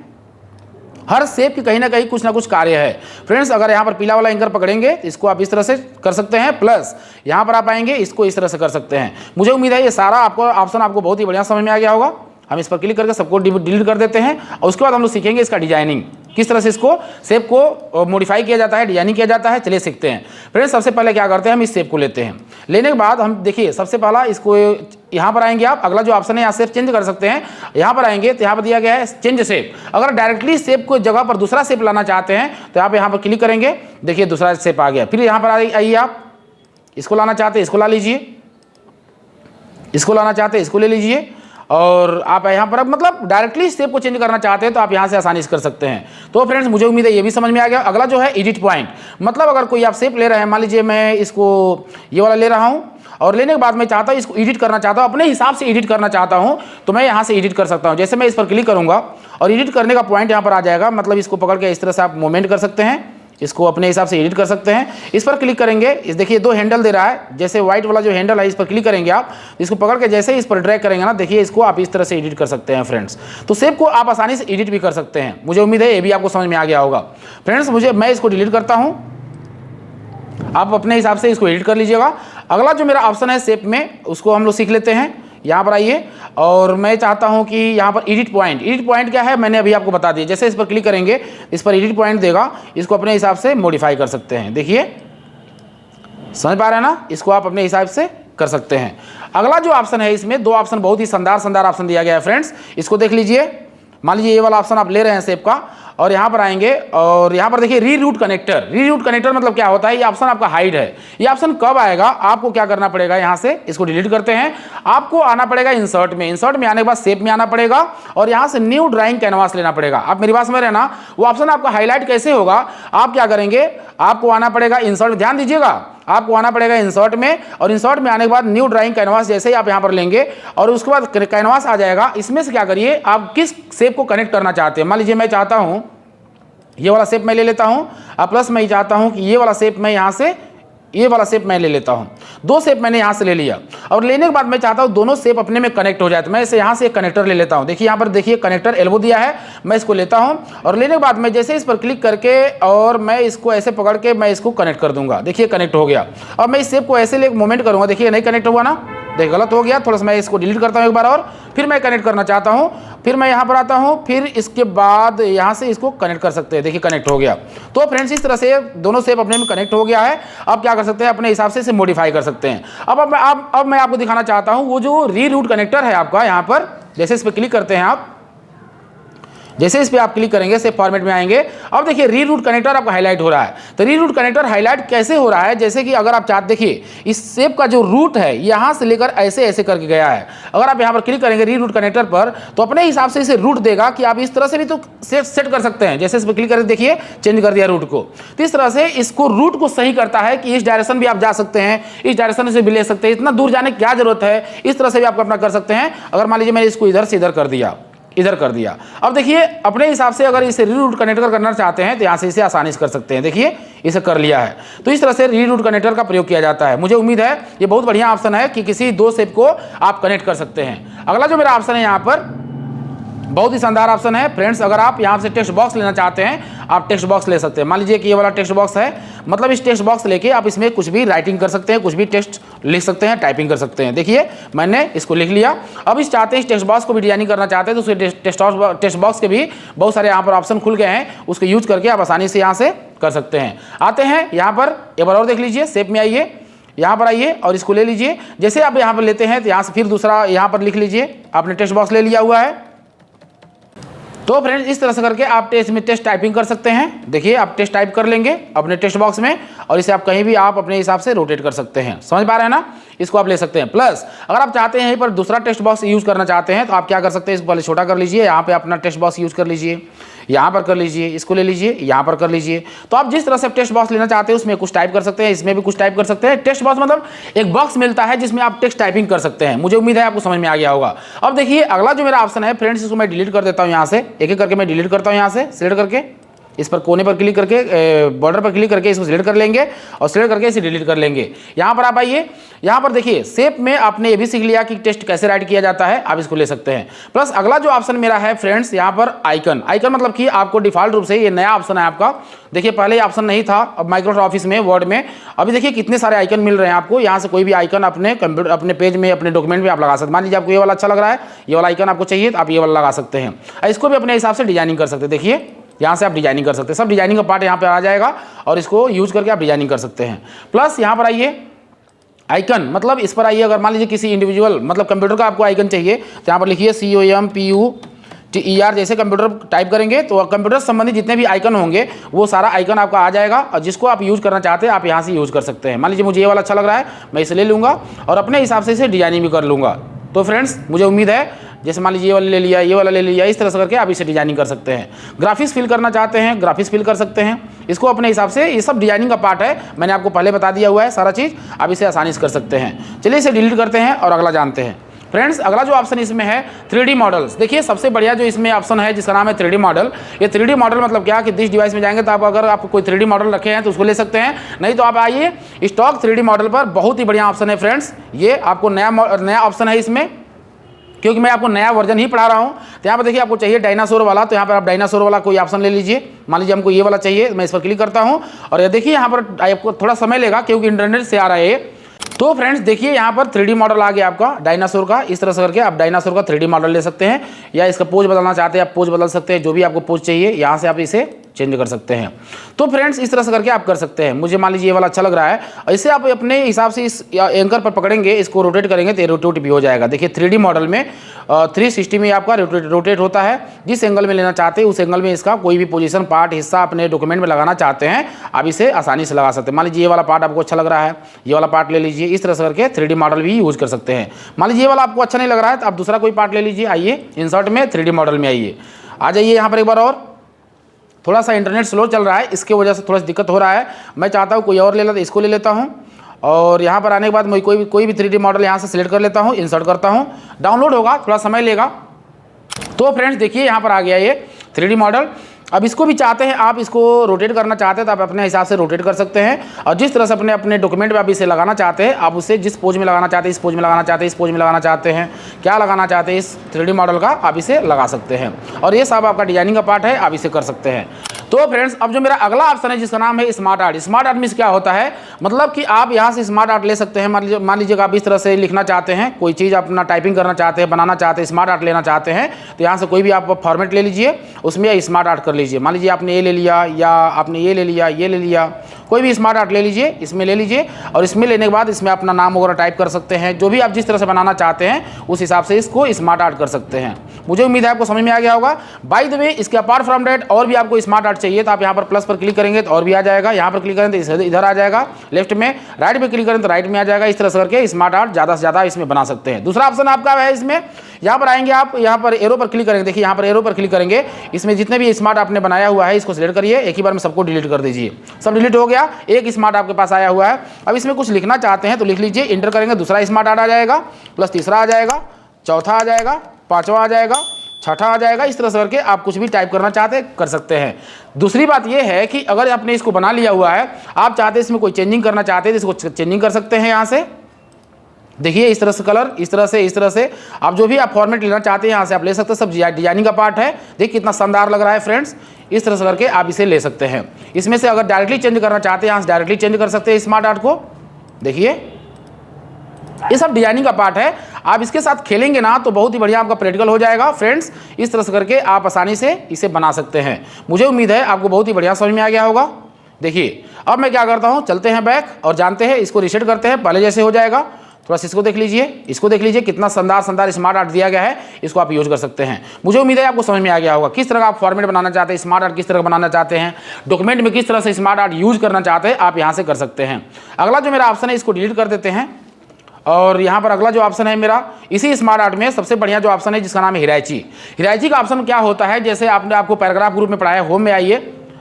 हर शेप की कहीं ना कहीं कुछ ना कुछ कार्य है। फ्रेंड्स अगर यहाँ पर पीला वाला एंकर पकड़ेंगे तो इसको आप इस तरह से कर सकते हैं, प्लस यहाँ पर आप आएंगे इसको इस तरह से कर सकते हैं। मुझे उम्मीद है ये सारा आपको ऑप्शन आपको बहुत ही बढ़िया समझ में आ गया होगा। हम इस पर क्लिक करके सबको डिलीट कर देते हैं और उसके बाद हम लोग सीखेंगे इसका डिजाइनिंग, किस तरह से इसको शेप को मॉडिफाई किया जाता है, डिजाइनिंग किया जाता है। चलिए सीखते हैं। फ्रेंड्स सबसे पहले क्या करते हैं, हम इस शेप को लेते हैं। लेने के बाद हम देखिए सबसे पहला इसको यहाँ पर आएंगे आप, अगला जो ऑप्शन है यहाँ शेप चेंज कर सकते हैं। यहाँ पर आएंगे तो यहाँ पर दिया गया है चेंज शेप। अगर डायरेक्टली शेप को जगह पर दूसरा शेप लाना चाहते हैं तो यहाँ पर क्लिक करेंगे, देखिए दूसरा शेप आ गया। फिर यहाँ पर आइए, आप इसको लाना चाहते हैं इसको ला लीजिए, इसको लाना चाहते हैं इसको ले लीजिए, और आप यहाँ पर अब मतलब डायरेक्टली शेप को चेंज करना चाहते हैं तो आप यहाँ से आसानी से कर सकते हैं। तो फ्रेंड्स मुझे उम्मीद है ये भी समझ में आ गया। अगला जो है एडिट पॉइंट, मतलब अगर कोई आप शेप ले रहे हैं, मान लीजिए मैं इसको ये वाला ले रहा हूँ और लेने के बाद मैं चाहता हूँ इसको एडिट करना चाहता हूँ, अपने हिसाब से एडिट करना चाहता हूँ, तो मैं यहाँ से एडिट कर सकता हूँ। जैसे मैं इस पर क्लिक करूँगा और एडिट करने का पॉइंट यहाँ पर आ जाएगा, मतलब इसको पकड़ के इस तरह से आप मूवमेंट कर सकते हैं, इसको अपने हिसाब से एडिट कर सकते हैं। इस पर क्लिक करेंगे, इस देखिए दो हैंडल दे रहा है, जैसे व्हाइट वाला जो हैंडल है इस पर क्लिक करेंगे आप, इसको पकड़ के जैसे इस पर ड्रैग करेंगे ना, देखिए इसको आप इस तरह से एडिट कर सकते हैं फ्रेंड्स। तो शेप को आप आसानी से एडिट भी कर सकते हैं। मुझे उम्मीद है ये भी आपको समझ में आ गया होगा। फ्रेंड्स मैं इसको डिलीट करता हूँ, आप अपने हिसाब से इसको एडिट कर लीजिएगा। अगला जो मेरा ऑप्शन है शेप में, उसको हम लोग सीख लेते हैं। यहाँ पर आइए और मैं चाहता हूँ कि यहाँ पर एडिट पॉइंट क्या है मैंने अभी आपको बता दिया। जैसे इस पर क्लिक करेंगे, इस पर एडिट पॉइंट देगा, इसको अपने हिसाब से मॉडिफाई कर सकते हैं। देखिए समझ पा रहे हैं ना, इसको आप अपने हिसाब से कर सकते हैं। अगला जो ऑप्शन है, इसमें दो ऑप्शन बहुत ही शानदार ऑप्शन दिया गया है फ्रेंड्स, इसको देख लीजिए। मान लीजिए ये वाला ऑप्शन आप ले रहे हैं शेप का, और यहाँ पर आएंगे और यहाँ पर देखिए रीरूट कनेक्टर। रीरूट कनेक्टर मतलब क्या होता है, ये ऑप्शन आपका हाइड है। ये ऑप्शन कब आएगा, आपको क्या करना पड़ेगा, यहाँ से इसको डिलीट करते हैं, आपको आना पड़ेगा इंसर्ट में। इंसर्ट में आने के बाद शेप में आना पड़ेगा और यहाँ से न्यू ड्राइंग कैनवास लेना पड़ेगा। आप मेरी बात समझ रहे हैं ना। वो ऑप्शन आपका हाईलाइट कैसे होगा, आप क्या करेंगे, आपको आना पड़ेगा इंसर्ट में, ध्यान दीजिएगा, आपको आना पड़ेगा इंसर्ट में और इंसर्ट में आने के बाद न्यू ड्राइंग कैनवास जैसे ही आप यहाँ पर लेंगे और उसके बाद कैनवास आ जाएगा। इसमें से क्या करिए, आप किस शेप को कनेक्ट करना चाहते हैं। मान लीजिए मैं चाहता हूँ ये वाला शेप मैं ले लेता हूँ, और प्लस मैं चाहता हूँ कि ये वाला शेप मैं यहाँ से, ये वाला शेप मैं ले लेता हूँ। दो शेप मैंने यहाँ से ले लिया और लेने के बाद मैं चाहता हूँ दोनों शेप अपने में कनेक्ट हो जाए, तो मैं इसे यहाँ से एक कनेक्टर ले लेता हूँ। देखिए यहाँ पर देखिए कनेक्टर एल्बो दिया है, मैं इसको लेता हूँ और लेने के बाद मैं जैसे इस पर क्लिक करके और मैं इसको ऐसे पकड़ के मैं इसको कनेक्ट कर दूंगा। देखिए कनेक्ट हो गया। अब मैं इस शेप को ऐसे ले मूवमेंट करूँगा, देखिए नहीं कनेक्ट हुआ ना, देखिए गलत हो गया। थोड़ा सा मैं इसको डिलीट करता हूँ एक बार और फिर मैं कनेक्ट करना चाहता हूँ, फिर मैं यहाँ पर आता हूँ, फिर इसके बाद यहाँ से इसको कनेक्ट कर सकते हैं। देखिए कनेक्ट हो गया। तो फ्रेंड्स इस तरह से दोनों शेप अपने में कनेक्ट हो गया है। अब क्या कर सकते हैं, अपने हिसाब से इसे मॉडिफाई कर सकते हैं। अब मैं आपको दिखाना चाहता हूँ वो जो रीरूट कनेक्टर है आपका, यहाँ पर जैसे इस पर क्लिक करते हैं आप, जैसे इस पे आप क्लिक करेंगे सेव फॉर्मेट में आएंगे। अब देखिए रीरूट कनेक्टर आपका हाईलाइट हो रहा है। तो रीरूट कनेक्टर हाईलाइट कैसे हो रहा है, जैसे कि अगर आप चाहते, देखिए इस शेप का जो रूट है यहाँ से लेकर ऐसे ऐसे करके गया है। अगर आप यहाँ पर क्लिक करेंगे रीरूट कनेक्टर पर तो अपने हिसाब से इसे रूट देगा कि आप इस तरह से भी तो सेट कर सकते हैं। जैसे इस पर क्लिक करके देखिए चेंज कर दिया रूट को। तो इस तरह से इसको रूट को सही करता है कि इस डायरेक्शन भी आप जा सकते हैं, इस डायरेक्शन से भी ले सकते हैं, इतना दूर जाने की क्या जरूरत है, इस तरह से भी आप अपना कर सकते हैं। अगर मान लीजिए मैंने इसको इधर से इधर कर दिया, इधर कर दिया। अब देखिए अपने हिसाब से अगर इसे रीरूट कनेक्टर करना चाहते हैं तो यहाँ से इसे आसानी से कर सकते हैं। देखिए इसे कर लिया है। तो इस तरह से रीरूट कनेक्टर का प्रयोग किया जाता है। मुझे उम्मीद है ये बहुत बढ़िया ऑप्शन है कि किसी दो शेप को आप कनेक्ट कर सकते हैं। अगला जो मेरा ऑप्शन है यहाँ पर बहुत ही शानदार ऑप्शन है फ्रेंड्स। अगर आप यहाँ से टेक्स्ट बॉक्स लेना चाहते हैं, आप टेक्स्ट बॉक्स ले सकते हैं। मान लीजिए कि ये वाला टेक्स्ट बॉक्स है, मतलब इस टेक्स्ट बॉक्स लेके आप इसमें कुछ भी राइटिंग कर सकते हैं, कुछ भी टेक्स्ट लिख सकते हैं, टाइपिंग कर सकते हैं। देखिए मैंने इसको लिख लिया। अब इस चाहते हैं इस टेक्स्ट बॉक्स को भी डिजाइनिंग करना चाहते हैं तो उसके टेक्स्ट बॉक्स के भी बहुत सारे यहाँ पर ऑप्शन खुल गए हैं, उसको यूज करके आप आसानी से यहाँ से कर सकते हैं। आते हैं यहाँ पर एक बार और देख लीजिए, शेप में आइए, यहाँ पर आइए और इसको ले लीजिए। जैसे आप यहाँ पर लेते हैं तो यहाँ से फिर दूसरा यहाँ पर लिख लीजिए, आपने टेक्स्ट बॉक्स ले लिया हुआ है। तो फ्रेंड्स इस तरह से करके आप टेक्स्ट टाइपिंग कर सकते हैं। देखिए आप टेक्स्ट टाइप कर लेंगे अपने टेक्स्ट बॉक्स में और इसे आप कहीं भी आप अपने हिसाब से रोटेट कर सकते हैं। समझ पा रहे हैं ना, इसको आप ले सकते हैं। प्लस अगर आप चाहते हैं यहीं पर दूसरा टेक्स्ट बॉक्स यूज करना चाहते हैं तो आप क्या कर सकते हैं, इसको पहले छोटा कर लीजिए, यहाँ पे अपना टेक्स्ट बॉक्स यूज कर लीजिए, यहाँ पर कर लीजिए, इसको ले लीजिए, यहाँ पर कर लीजिए। तो आप जिस तरह से टेक्स्ट बॉक्स लेना चाहते हैं उसमें कुछ टाइप कर सकते हैं, इसमें भी कुछ टाइप कर सकते हैं। टेक्स्ट बॉक्स मतलब एक बॉक्स मिलता है जिसमें आप टेक्स्ट टाइपिंग कर सकते हैं। मुझे उम्मीद है आपको समझ में आ गया होगा। अब देखिए अगला जो मेरा ऑप्शन है फ्रेंड्स, इसको मैं डिलीट कर देता हूँ। यहाँ से एक एक करके मैं डिलीट करता हूँ, यहाँ से सिलेक्ट करके इस पर कोने पर क्लिक करके बॉर्डर पर क्लिक करके इसको सिलेक्ट कर लेंगे और सिलेक्ट करके इसे डिलीट कर लेंगे। यहाँ पर आप आइए, यहाँ पर देखिए शेप में आपने ये भी सीख लिया कि टेक्स्ट कैसे राइट किया जाता है, आप इसको ले सकते हैं। प्लस अगला जो ऑप्शन मेरा है फ्रेंड्स, यहाँ पर आइकन। आइकन मतलब कि आपको डिफॉल्ट रूप से ये नया ऑप्शन है आपका। देखिए पहले ये ऑप्शन नहीं था, अब माइक्रोसॉफ्ट ऑफिस में वर्ड में अभी देखिए कितने सारे आइकन मिल रहे हैं आपको। यहाँ से कोई भी आइकन अपने कंप्यूटर अपने पेज में अपने डॉक्यूमेंट में आप लगा सकते हैं। मान लीजिए आपको ये वाला अच्छा लग रहा है, ये वाला आइकन आपको चाहिए तो आप ये वाला लगा सकते हैं। इसको भी अपने हिसाब से डिजाइनिंग कर सकते हैं। देखिए यहाँ से आप डिजाइनिंग कर सकते हैं, सब डिजाइनिंग का पार्ट यहाँ पे आ जाएगा और इसको यूज करके आप डिजाइनिंग कर सकते हैं। प्लस यहाँ पर आइए आइकन, मतलब इस पर आइए। अगर मान लीजिए किसी इंडिविजुअल मतलब कंप्यूटर का आपको आइकन चाहिए तो यहाँ पर लिखिए COMPUTER, जैसे कंप्यूटर टाइप करेंगे तो कंप्यूटर संबंधित जितने भी आइकन होंगे वो सारा आइकन आपका आ जाएगा और जिसको आप यूज करना चाहते हैं आप यहाँ से यूज कर सकते हैं। मान लीजिए मुझे ये वाला अच्छा लग रहा है, मैं इसे ले लूँगा और अपने हिसाब से इसे डिजाइनिंग भी कर लूँगा। तो फ्रेंड्स मुझे उम्मीद है जैसे मान लीजिए ये वाला ले लिया, ये वाला ले लिया, इस तरह से करके आप इसे डिजाइनिंग कर सकते हैं। ग्राफिक्स फिल करना चाहते हैं, ग्राफिक्स फिल कर सकते हैं, इसको अपने हिसाब से। ये सब डिजाइनिंग का पार्ट है, मैंने आपको पहले बता दिया हुआ है सारा चीज़, आप इसे आसानी से कर सकते हैं। चलिए इसे डिलीट करते हैं और अगला जानते हैं। फ्रेंड्स अगला जो ऑप्शन इसमें है 3D मॉडल्स। देखिए सबसे बढ़िया जो इसमें ऑप्शन है जिसका नाम है 3D मॉडल। ये 3D मॉडल मतलब क्या कि जिस डिवाइस में जाएंगे तो आप अगर आप कोई 3D मॉडल रखे हैं तो उसको ले सकते हैं, नहीं तो आप आइए स्टॉक 3D मॉडल पर। बहुत ही बढ़िया ऑप्शन है फ्रेंड्स, ये आपको नया ऑप्शन है इसमें, क्योंकि मैं आपको नया वर्जन ही पढ़ा रहा हूँ। तो यहाँ पर देखिए आपको चाहिए डायनासोर वाला, तो यहाँ पर आप डायनासोर वाला कोई ऑप्शन ले लीजिए। मान लीजिए हमको ये वाला चाहिए, मैं इस पर क्लिक करता हूँ और ये देखिए यहाँ पर आपको थोड़ा समय लेगा क्योंकि इंटरनेट से आ रहा है ये। तो फ्रेंड्स देखिए यहाँ पर 3D मॉडल आ गया आपका डायनासोर का। इस तरह से करके आप डायनासोर का 3D मॉडल ले सकते हैं, या इसका पोज बदलना चाहते हैं आप पोज बदल सकते हैं, जो भी आपको पोज चाहिए यहाँ से आप इसे चेंज कर सकते हैं। तो फ्रेंड्स इस तरह से करके आप कर सकते हैं। मुझे मान लीजिए ये वाला अच्छा लग रहा है, ऐसे आप अपने हिसाब से इस एंकर पर पकड़ेंगे, इसको रोटेट करेंगे तो रोटेट भी हो जाएगा। देखिए 3D मॉडल में 360 में आपका रोटेट होता है। जिस एंगल में लेना चाहते हैं उस एंगल में इसका कोई भी पोजीशन पार्ट हिस्सा अपने डॉक्यूमेंट में लगाना चाहते हैं, आप इसे आसानी से लगा सकते हैं। मान लीजिए ये वाला पार्ट आपको अच्छा लग रहा है, ये वाला पार्ट ले लीजिए। इस तरह से करके 3D मॉडल भी यूज कर सकते हैं। मान लीजिए ये वाला आपको अच्छा नहीं लग रहा है तो आप दूसरा कोई पार्ट ले लीजिए। आइए इंसर्ट में 3D मॉडल में आइए, आ जाइए यहाँ पर एक बार। और थोड़ा सा इंटरनेट स्लो चल रहा है, इसके वजह से थोड़ा सा दिक्कत हो रहा है। मैं चाहता हूँ कोई और ले लेता, इसको ले लेता हूँ। और यहाँ पर आने के बाद मैं कोई भी 3D मॉडल यहाँ से सिलेक्ट कर लेता हूँ, इंसर्ट करता हूँ। डाउनलोड होगा, थोड़ा समय लेगा। तो फ्रेंड्स देखिए यहाँ पर आ गया ये 3D मॉडल। अब इसको भी चाहते हैं आप इसको रोटेट करना चाहते हैं तो आप अपने हिसाब से रोटेट कर सकते हैं। और जिस तरह से अपने डॉक्यूमेंट में आप इसे लगाना चाहते हैं, आप उसे जिस पोज में लगाना चाहते हैं, इस पोज में लगाना चाहते हैं, इस पोज में लगाना चाहते हैं, क्या लगाना चाहते हैं इस 3D मॉडल का, आप इसे लगा सकते हैं। और ये सब आपका डिजाइनिंग का पार्ट है, आप इसे कर सकते हैं। तो फ्रेंड्स अब जो मेरा अगला ऑप्शन है जिसका नाम है स्मार्ट आर्ट। स्मार्ट आर्ट में क्या होता है, मतलब कि आप यहाँ से स्मार्ट आर्ट ले सकते हैं। मान लीजिएगा आप इस तरह से लिखना चाहते हैं, कोई चीज़ अपना टाइपिंग करना चाहते हैं, बनाना चाहते हैं, स्मार्ट आर्ट लेना चाहते हैं, तो यहाँ से कोई भी आप फॉर्मेट ले लीजिए, उसमें स्मार्ट आर्ट कर लीजिए। मान लीजिए आपने ये ले लिया, या आपने ये ले लिया, ये ले लिया, कोई भी स्मार्ट आर्ट ले लीजिए, इसमें ले लीजिए। और इसमें लेने के बाद इसमें अपना नाम वगैरह टाइप कर सकते हैं। जो भी आप जिस तरह से बनाना चाहते हैं उस हिसाब से इसको स्मार्ट आर्ट कर सकते हैं। मुझे उम्मीद है आपको समझ में आ गया होगा। बाय द वे इसके अपार्ट फ्रॉम दैट और भी आपको स्मार्ट आर्ट चाहिए तो आप यहाँ पर प्लस पर क्लिक करेंगे तो और भी आ जाएगा। यहाँ पर क्लिक करें तो इधर आ जाएगा लेफ्ट में, राइट पे क्लिक करें तो राइट में आ जाएगा। इस तरह से करके स्मार्ट आर्ट ज़्यादा से ज़्यादा इसमें बना सकते हैं। दूसरा ऑप्शन आपका है इसमें, यहाँ पर आएंगे आप, यहाँ पर एरो पर क्लिक करेंगे। देखिए यहाँ पर एरो पर क्लिक करेंगे, इसमें जितने भी स्मार्ट आपने बनाया हुआ है इसको सिलेक्ट करिए, एक ही बार में सबको डिलीट कर दीजिए। सब डिलीट हो गया, एक स्मार्ट आपके पास आया हुआ है। अब इसमें कुछ लिखना चाहते हैं तो लिख लीजिए, इंटर करेंगे, दूसरा स्मार्ट आर्ट आ जाएगा, प्लस तीसरा आ जाएगा, चौथा आ जाएगा, पांचवा आ जाएगा, छठा आ जाएगा। इस तरह से करके आप कुछ भी टाइप करना चाहते हैं कर सकते हैं। दूसरी बात यह है कि अगर आपने इसको बना लिया हुआ है, आप चाहते हैं इसमें कोई चेंजिंग करना चाहते हैं तो इसको चेंजिंग कर सकते हैं। यहाँ से देखिए इस तरह से कलर, इस तरह से आप जो भी आप फॉर्मेट लेना चाहते हैं यहाँ से आप ले सकते हैं। सब डिजाइनिंग का पार्ट है। देखिए कितना शानदार लग रहा है फ्रेंड्स। इस तरह से करके आप इसे ले सकते हैं। इसमें से अगर डायरेक्टली चेंज करना चाहते हैं यहाँ से डायरेक्टली चेंज कर सकते हैं स्मार्ट आर्ट को। देखिए ये सब डिजाइनिंग का पार्ट है। आप इसके साथ खेलेंगे ना तो बहुत ही बढ़िया आपका प्रैक्टिकल हो जाएगा फ्रेंड्स। इस तरह से करके आप आसानी से इसे बना सकते हैं। मुझे उम्मीद है आपको बहुत ही बढ़िया समझ में आ गया होगा। देखिए अब मैं क्या करता हूँ, चलते हैं बैक और जानते हैं, इसको रीसेट करते हैं, पहले जैसे हो जाएगा। थोड़ा सा इसको देख लीजिए, इसको देख लीजिए, कितना शानदार स्मार्ट आर्ट दिया गया है। इसको आप यूज कर सकते हैं। मुझे उम्मीद है आपको समझ में आ गया होगा किस तरह का आप फॉर्मेट बनाना चाहते हैं, स्मार्ट आर्ट किस तरह बनाना चाहते हैं, डॉक्यूमेंट में किस तरह से स्मार्ट आर्ट यूज करना चाहते हैं, आप यहाँ से कर सकते हैं। अगला जो मेरा ऑप्शन है इसको डिलीट कर देते हैं। और यहाँ पर अगला जो ऑप्शन है मेरा, इसी स्मार्ट आर्ट में सबसे बढ़िया जो ऑप्शन है जिसका नाम है हिराइची। हिराइची का ऑप्शन क्या होता है, जैसे आपने आपको पैराग्राफ ग्रुप में पढ़ाया, होम में आइए।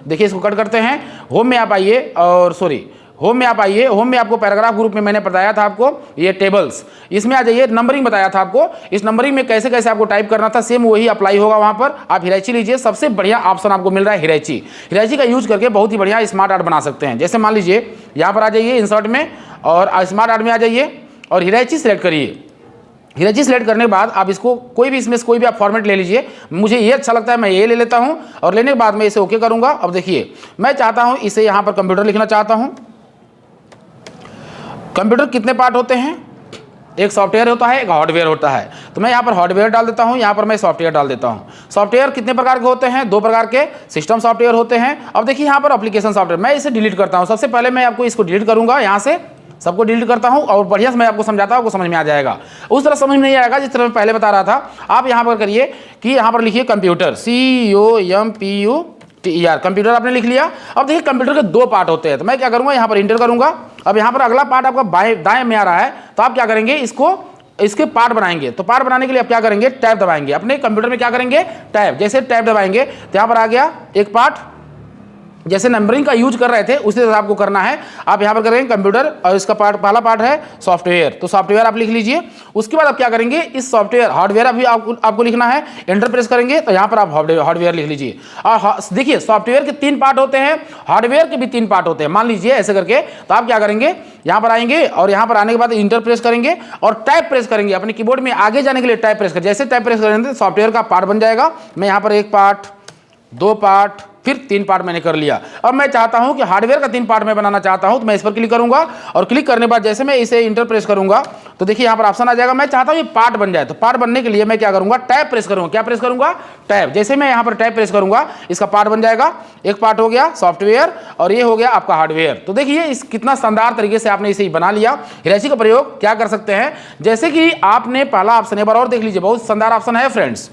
देखिए इसको कट करते हैं, होम में आप आइए, और सॉरी होम में आप आइए। होम में आपको पैराग्राफ ग्रुप में मैंने बताया था आपको ये टेबल्स, इसमें आ जाइए। नंबरिंग बताया था आपको, इस नंबरिंग में कैसे कैसे आपको टाइप करना था, सेम वही अप्लाई होगा वहाँ पर। आप हिराइची लीजिए, सबसे बढ़िया ऑप्शन आपको मिल रहा है हिराइची। हिराइची का यूज करके बहुत ही बढ़िया स्मार्ट आर्ट बना सकते हैं। जैसे मान लीजिए यहाँ पर आ जाइए इंसर्ट में, और स्मार्ट आर्ट में आ जाइए और हिराइची सेलेक्ट करिए। हिराइची सेलेक्ट करने के बाद आप इसको कोई भी इसमें से कोई भी आप फॉर्मेट ले लीजिए। मुझे ये अच्छा लगता है, मैं ये ले लेता हूँ, और लेने के बाद मैं इसे ओके करूँगा। अब देखिए मैं चाहता हूँ इसे यहाँ पर कंप्यूटर लिखना चाहता हूँ। कंप्यूटर कितने पार्ट होते हैं, एक सॉफ्टवेयर होता है, एक हार्डवेयर होता है। तो मैं यहाँ पर हार्डवेयर डाल देता हूँ, यहाँ पर मैं सॉफ्टवेयर डाल देता हूँ। सॉफ्टवेयर कितने प्रकार के होते हैं, 2 प्रकार के सिस्टम सॉफ्टवेयर होते हैं। अब देखिए यहाँ पर एप्लीकेशन सॉफ्टवेयर, मैं इसे डिलीट करता हूँ। सबसे पहले मैं आपको इसको डिलीट करूँगा, यहाँ से सबको डिलीट करता हूँ, और बढ़िया से मैं आपको समझाता हूँ, आपको समझ में आ जाएगा। उस तरह समझ में नहीं आएगा जिस तरह मैं पहले बता रहा था। आप यहाँ पर करिए कि यहाँ पर लिखिए कंप्यूटर, COMPUTER, कंप्यूटर आपने लिख लिया। अब देखिए कंप्यूटर के 2 पार्ट होते हैं, तो मैं क्या करूँगा यहाँ पर इंटर करूँगा। अब यहाँ पर अगला पार्ट आपका दाएं में आ रहा है, तो आप क्या करेंगे, इसके पार्ट बनाएंगे। तो पार्ट बनाने के लिए आप क्या करेंगे, टैब दबाएंगे। अपने कंप्यूटर में क्या करेंगे, टैब, जैसे टैब दबाएंगे तो यहाँ पर आ गया एक पार्ट। जैसे नंबरिंग का यूज कर रहे थे उसी तरह आपको करना है। आप यहाँ पर करेंगे कंप्यूटर, और इसका पहला पार्ट है सॉफ्टवेयर, तो सॉफ्टवेयर आप लिख लीजिए। उसके बाद आप क्या करेंगे, इस सॉफ्टवेयर हार्डवेयर अभी आपको लिखना है। एंटर प्रेस करेंगे तो यहाँ पर आप हार्डवेयर लिख लीजिए। और देखिए सॉफ्टवेयर के 3 पार्ट होते हैं, हार्डवेयर के भी 3 पार्ट होते हैं। मान लीजिए ऐसे करके, तो आप क्या करेंगे, यहाँ पर आएंगे, और यहाँ पर आने के बाद इंटर प्रेस करेंगे और टाइप प्रेस करेंगे। अपने कीबोर्ड में आगे जाने के लिए टाइप प्रेस करें। जैसे टाइप प्रेस करेंगे सॉफ्टवेयर का पार्ट बन जाएगा। मैं यहाँ पर 1 पार्ट, 2 पार्ट, फिर 3 पार्ट मैंने कर लिया। अब मैं चाहता हूं कि हार्डवेयर का 3 पार्ट मैं बनाना चाहता हूं, तो मैं इस पर क्लिक करूंगा, और क्लिक करने के बाद जैसे मैं इसे इंटर प्रेस करूंगा तो देखिए यहाँ पर ऑप्शन आ जाएगा, मैं चाहता हूँ ये पार्ट बन जाए। तो पार्ट बनने के लिए मैं क्या करूँगा, टैब प्रेस करूँगा। क्या प्रेस करूँगा, टैब। जैसे मैं यहाँ पर टैब प्रेस करूँगा इसका पार्ट बन जाएगा। एक पार्ट हो गया सॉफ्टवेयर और ये हो गया आपका हार्डवेयर। तो देखिए इस कितना शानदार तरीके से आपने इसे बना लिया। हिरैची का प्रयोग क्या कर सकते हैं, जैसे कि आपने पहला ऑप्शन एक बार और देख लीजिए, बहुत शानदार ऑप्शन है फ्रेंड्स।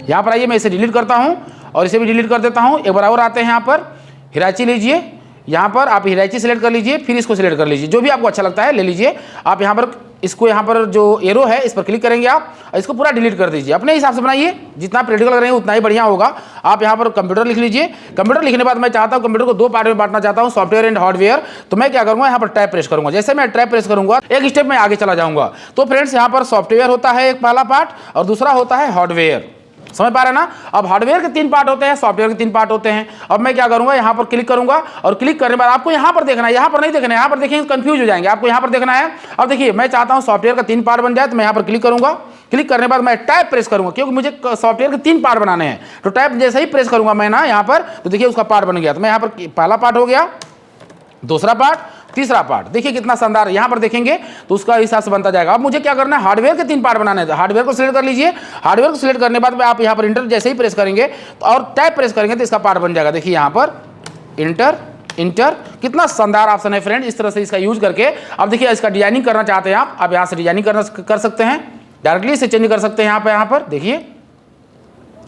यहाँ पर आइए, मैं इसे डिलीट करता हूँ और इसे भी डिलीट कर देता हूँ। एक बार और आते हैं यहाँ पर, हिरैची लीजिए, यहाँ पर आप हिरैची सेलेक्ट कर लीजिए, फिर इसको सिलेक्ट कर लीजिए, जो भी आपको अच्छा लगता है ले लीजिए। आप यहाँ पर इसको, यहाँ पर जो एरो है इस पर क्लिक करेंगे आप, इसको पूरा डिलीट कर दीजिए। अपने हिसाब से बनाइए, जितना प्रैक्टिकल करेंगे उतना ही बढ़िया होगा। आप यहाँ पर कंप्यूटर लिख लीजिए। कंप्यूटर लिखने के बाद मैं चाहता हूँ कंप्यूटर को दो पार्ट में बांटना चाहता हूँ, सॉफ्टवेयर एंड हार्डवेयर। तो मैं क्या करूँगा, यहाँ पर टैब प्रेस करूँगा। जैसे मैं टैब प्रेस करूँगा एक स्टेप में आगे चला जाऊँगा। तो फ्रेंड्स यहाँ पर सॉफ्टवेयर होता है एक पहला पार्ट और दूसरा होता है हार्डवेयर। समझ पा रहे हैं ना। अब हार्डवेयर के 3 पार्ट होते हैं, सॉफ्टवेयर के 3 पार्ट होते हैं। अब मैं क्या करूंगा, यहाँ पर क्लिक करूंगा और क्लिक करने के बाद आपको यहाँ पर देखना है, यहाँ पर नहीं देखना है। यहाँ पर देखिए कंफ्यूज हो जाएंगे, आपको यहाँ पर देखना है। अब देखिए मैं चाहता हूँ सॉफ्टवेयर का 3 पार्ट बन जाए, तो मैं यहाँ पर क्लिक करूंगा। क्लिक करने के बाद मैं टैब प्रेस करूंगा, क्योंकि मुझे सॉफ्टवेयर के 3 पार्ट बनाने हैं। तो टैब जैसे ही प्रेस करूंगा मैं ना यहाँ पर, तो देखिए उसका पार्ट बन गया। तो मैं यहाँ पर पहला पार्ट हो गया, दूसरा पार्ट, तीसरा पार्ट। देखिए कितना शानदार, यहाँ पर देखेंगे तो उसका हिसाब से बनता जाएगा। अब मुझे क्या करना है, हार्डवेयर के 3 पार्ट बनाने हैं। हार्डवेयर को सिलेक्ट कर लीजिए। हार्डवेयर को सिलेक्ट करने के बाद में आप यहाँ पर इंटर जैसे ही प्रेस करेंगे और टैब प्रेस करेंगे तो इसका पार्ट बन जाएगा। देखिए यहाँ पर इंटर, इंटर, कितना शानदार ऑप्शन है फ्रेंड। इस तरह से इसका यूज करके अब देखिए इसका डिजाइनिंग करना चाहते हैं आप यहाँ से डिजाइनिंग कर सकते हैं, डायरेक्टली इसे चेंज कर सकते हैं। यहाँ पर देखिए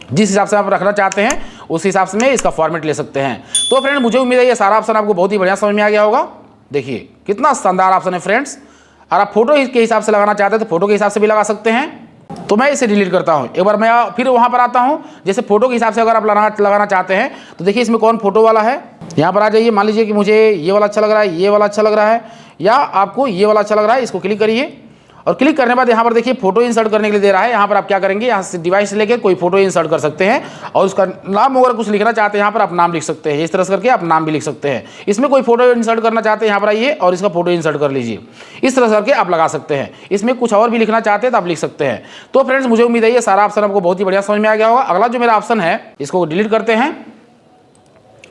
जिस हिसाब से आप रखना चाहते हैं उस हिसाब से इसका फॉर्मेट ले सकते हैं। तो फ्रेंड मुझे उम्मीद है ये सारा ऑप्शन आपको बहुत ही बढ़िया समझ में आ गया होगा। देखिए कितना शानदार ऑप्शन है फ्रेंड्स। और आप फोटो के हिसाब से लगाना चाहते हैं तो फोटो के हिसाब से भी लगा सकते हैं। तो मैं इसे डिलीट करता हूं। एक बार मैं फिर वहां पर आता हूं। जैसे फोटो के हिसाब से अगर आप लगाना चाहते हैं तो देखिए इसमें कौन फोटो वाला है, यहां पर आ जाइए। मान लीजिए कि मुझे ये वाला अच्छा लग रहा है, ये वाला अच्छा लग रहा है, या आपको ये वाला अच्छा लग रहा है, इसको क्लिक करिए। और क्लिक करने के बाद यहाँ पर देखिए फोटो इंसर्ट करने के लिए दे रहा है। यहाँ पर आप क्या करेंगे, यहाँ से डिवाइस लेके कोई फोटो इंसर्ट कर सकते हैं और उसका नाम अगर कुछ लिखना चाहते हैं यहाँ पर आप नाम लिख सकते हैं। इस तरह से करके आप नाम भी लिख सकते हैं। इसमें कोई फोटो इंसर्ट करना चाहते हैं यहाँ पर आइए और इसका फोटो इंसर्ट कर लीजिए। इस तरह से करके आप लगा सकते हैं। इसमें कुछ और भी लिखना चाहते हैं तो आप लिख सकते हैं। तो फ्रेंड्स मुझे उम्मीद है ये सारा ऑप्शन आपको बहुत ही बढ़िया समझ में आ गया होगा। अगला जो मेरा ऑप्शन है इसको डिलीट करते हैं।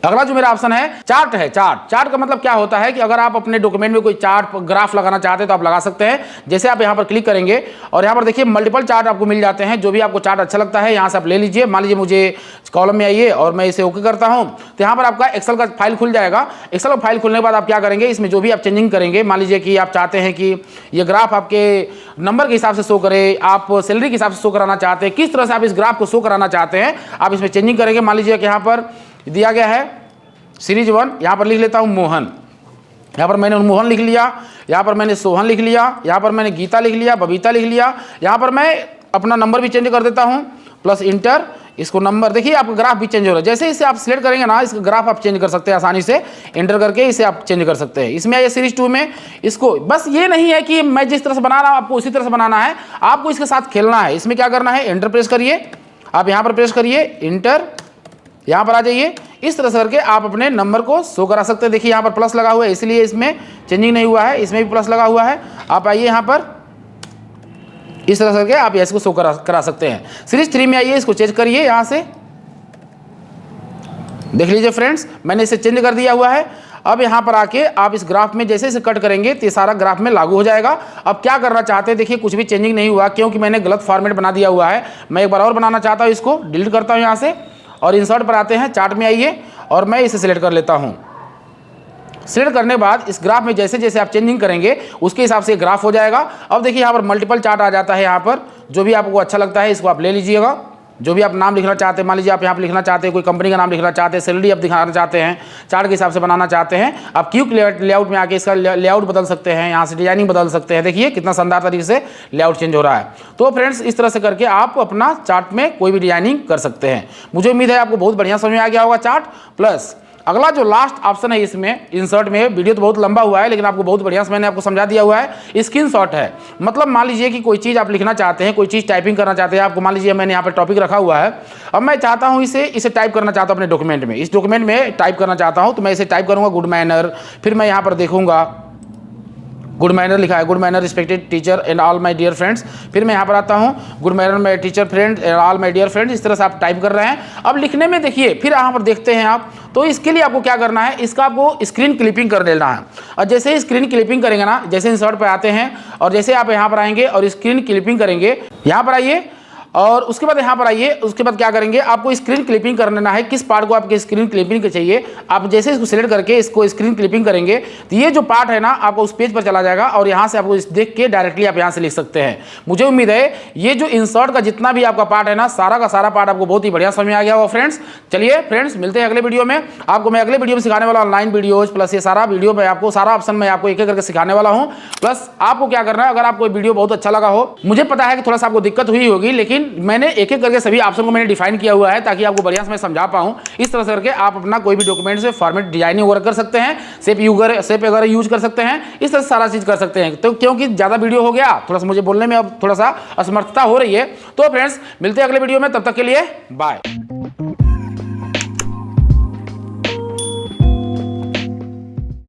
अगला जो मेरा ऑप्शन है चार्ट है। चार्ट का मतलब क्या होता है कि अगर आप अपने डॉक्यूमेंट में कोई चार्ट ग्राफ लगाना चाहते हैं तो आप लगा सकते हैं। जैसे आप यहाँ पर क्लिक करेंगे और यहाँ पर देखिए मल्टीपल चार्ट आपको मिल जाते हैं। जो भी आपको चार्ट अच्छा लगता है यहाँ से आप ले लीजिए। मान लीजिए मुझे कॉलम में आइए और मैं इसे ओके करता हूँ तो यहाँ पर आपका एक्सेल का फाइल खुल जाएगा। एक्सेल का फाइल खुलने के बाद आप क्या करेंगे, इसमें जो भी आप चेंजिंग करेंगे, मान लीजिए कि आप चाहते हैं कि ये ग्राफ आपके नंबर के हिसाब से शो करे, आप सैलरी के हिसाब से शो कराना चाहते हैं, किस तरह से आप इस ग्राफ को शो कराना चाहते हैं आप इसमें चेंजिंग करेंगे। मान लीजिए कि यहाँ पर दिया गया है सीरीज 1, यहाँ पर लिख लेता हूँ मोहन। यहाँ पर मैंने मोहन लिख लिया, यहाँ पर मैंने सोहन लिख लिया, यहाँ पर मैंने गीता लिख लिया, बबीता लिख लिया। यहाँ पर मैं अपना नंबर भी चेंज कर देता हूँ, प्लस इंटर, इसको नंबर। देखिए आपका ग्राफ भी चेंज हो रहा है। जैसे इसे आप सिलेक्ट करेंगे ना, इस ग्राफ आप चेंज कर सकते हैं आसानी से, एंटर करके इसे आप चेंज कर सकते हैं। इसमें आइए सीरीज 2 में, इसको बस ये नहीं है कि मैं जिस तरह से बना रहा हूँ आपको उसी तरह से बनाना है, आपको इसके साथ खेलना है। इसमें क्या करना है, एंटर प्रेस करिए, आप यहाँ पर प्रेस करिए, इंटर, यहाँ पर आ जाइए। इस तरह से करके आप अपने नंबर को शो करा सकते हैं। देखिए यहाँ पर प्लस लगा हुआ है इसलिए इसमें चेंजिंग नहीं हुआ है, इसमें भी प्लस लगा हुआ है। आप आइए यहाँ पर, इस तरह से करके आप इसको शो करा सकते हैं। सीरीज 3 में आइए, इसको चेंज करिए। यहाँ से देख लीजिए फ्रेंड्स, मैंने इसे चेंज कर दिया हुआ है। अब यहाँ पर आके आप इस ग्राफ में जैसे इसे कट करेंगे तो ये सारा ग्राफ में लागू हो जाएगा। अब क्या करना चाहते हैं, देखिए कुछ भी चेंजिंग नहीं हुआ क्योंकि मैंने गलत फॉर्मेट बना दिया हुआ है। मैं एक बार और बनाना चाहता हूँ, इसको डिलीट करता हूँ यहाँ से और इंसर्ट पर आते हैं, चार्ट में आइए और मैं इसे सिलेक्ट कर लेता हूँ। सिलेक्ट करने के बाद इस ग्राफ में जैसे जैसे आप चेंजिंग करेंगे उसके हिसाब से ग्राफ हो जाएगा। अब देखिए यहाँ पर मल्टीपल चार्ट आ जाता है। यहाँ पर जो भी आपको अच्छा लगता है इसको आप ले लीजिएगा। जो भी आप नाम लिखना चाहते हैं, मान लीजिए आप यहाँ पर लिखना चाहते हैं, कोई कंपनी का नाम लिखना चाहते हैं, सैलरी आप दिखाना चाहते हैं, चार्ट के हिसाब से बनाना चाहते हैं, आप क्यूक लेआउट में आके इसका लेआउट बदल सकते हैं, यहाँ से डिजाइनिंग बदल सकते हैं। देखिए कितना शानदार तरीके से लेआउट चेंज हो रहा है। तो फ्रेंड्स इस तरह से करके आप अपना चार्ट में कोई भी डिजाइनिंग कर सकते हैं। मुझे उम्मीद है आपको बहुत बढ़िया समझ में आ गया होगा चार्ट। प्लस अगला जो लास्ट ऑप्शन है इसमें इंसर्ट में, वीडियो तो बहुत लंबा हुआ है लेकिन आपको बहुत बढ़िया से मैंने आपको समझा दिया हुआ है। स्क्रीनशॉट है, मतलब मान लीजिए कि कोई चीज़ आप लिखना चाहते हैं, कोई चीज़ टाइपिंग करना चाहते हैं। आपको मान लीजिए मैंने यहाँ पर टॉपिक रखा हुआ है, अब मैं चाहता हूँ इसे टाइप करना चाहता हूँ अपने डॉक्यूमेंट में, इस डॉक्यूमेंट में टाइप करना चाहता हूँ तो मैं इसे टाइप करूँगा गुड मैनर। फिर मैं यहाँ पर देखूँगा गुड मैनर लिखा है, good manner respected teacher and all my dear friends. फिर मैं यहाँ पर आता हूँ, good manner my teacher friend and all my dear friends. इस तरह से आप टाइप कर रहे हैं। अब लिखने में देखिए, फिर यहाँ पर देखते हैं आप, तो इसके लिए आपको क्या करना है, इसका आपको स्क्रीन क्लिपिंग कर लेना है। और जैसे ही स्क्रीन क्लिपिंग करेंगे ना, जैसे इंसर्ट पे आते हैं और जैसे आप यहाँ पर आएंगे और स्क्रीन क्लिपिंग करेंगे, यहाँ पर आइए और उसके बाद यहाँ पर आइए, उसके बाद क्या करेंगे, आपको स्क्रीन क्लिपिंग कर लेना है। किस पार्ट को आपके स्क्रीन क्लिपिंग चाहिए, आप जैसे इसको सिलेक्ट करके इसको स्क्रीन क्लिपिंग करेंगे तो ये जो पार्ट है ना आपको उस पेज पर चला जाएगा और यहाँ से आपको देख के डायरेक्टली आप यहाँ से लिख सकते हैं। मुझे उम्मीद है ये जो इंसर्ट का जितना भी आपका पार्ट है ना, सारा का सारा पार्ट आपको बहुत ही बढ़िया समझ में आ गया होगा फ्रेंड्स। चलिए फ्रेंड्स, मिलते हैं अगले वीडियो में। आपको मैं अगले वीडियो में सिखाने वाला ऑनलाइन वीडियोज प्लस ये सारा वीडियो में आपको सारा ऑप्शन मैं आपको एक एक करके सिखाने वाला हूँ। प्लस आपको क्या करना है, अगर आपको वीडियो बहुत अच्छा लगा हो, मुझे पता है कि थोड़ा सा आपको दिक्कत हुई होगी, लेकिन मैंने एक एक करके सभी ऑप्शन को मैंने डिफाइन किया हुआ है ताकि आपको बढ़िया से मैं समझा पाऊं। इस तरह से करके आप अपना कोई भी डॉक्यूमेंट से फॉर्मेट डिजाइनिंग वगैरह कर सकते हैं, शेप वगैरह यूज कर सकते हैं, इस तरह से सारा चीज कर सकते हैं। तो क्योंकि ज्यादा वीडियो हो गया, थोड़ा सा मुझे बोलने में अब थोड़ा सा असमर्थता हो रही है। तो फ्रेंड्स, मिलते हैं अगले वीडियो में, तब तक के लिए बाय।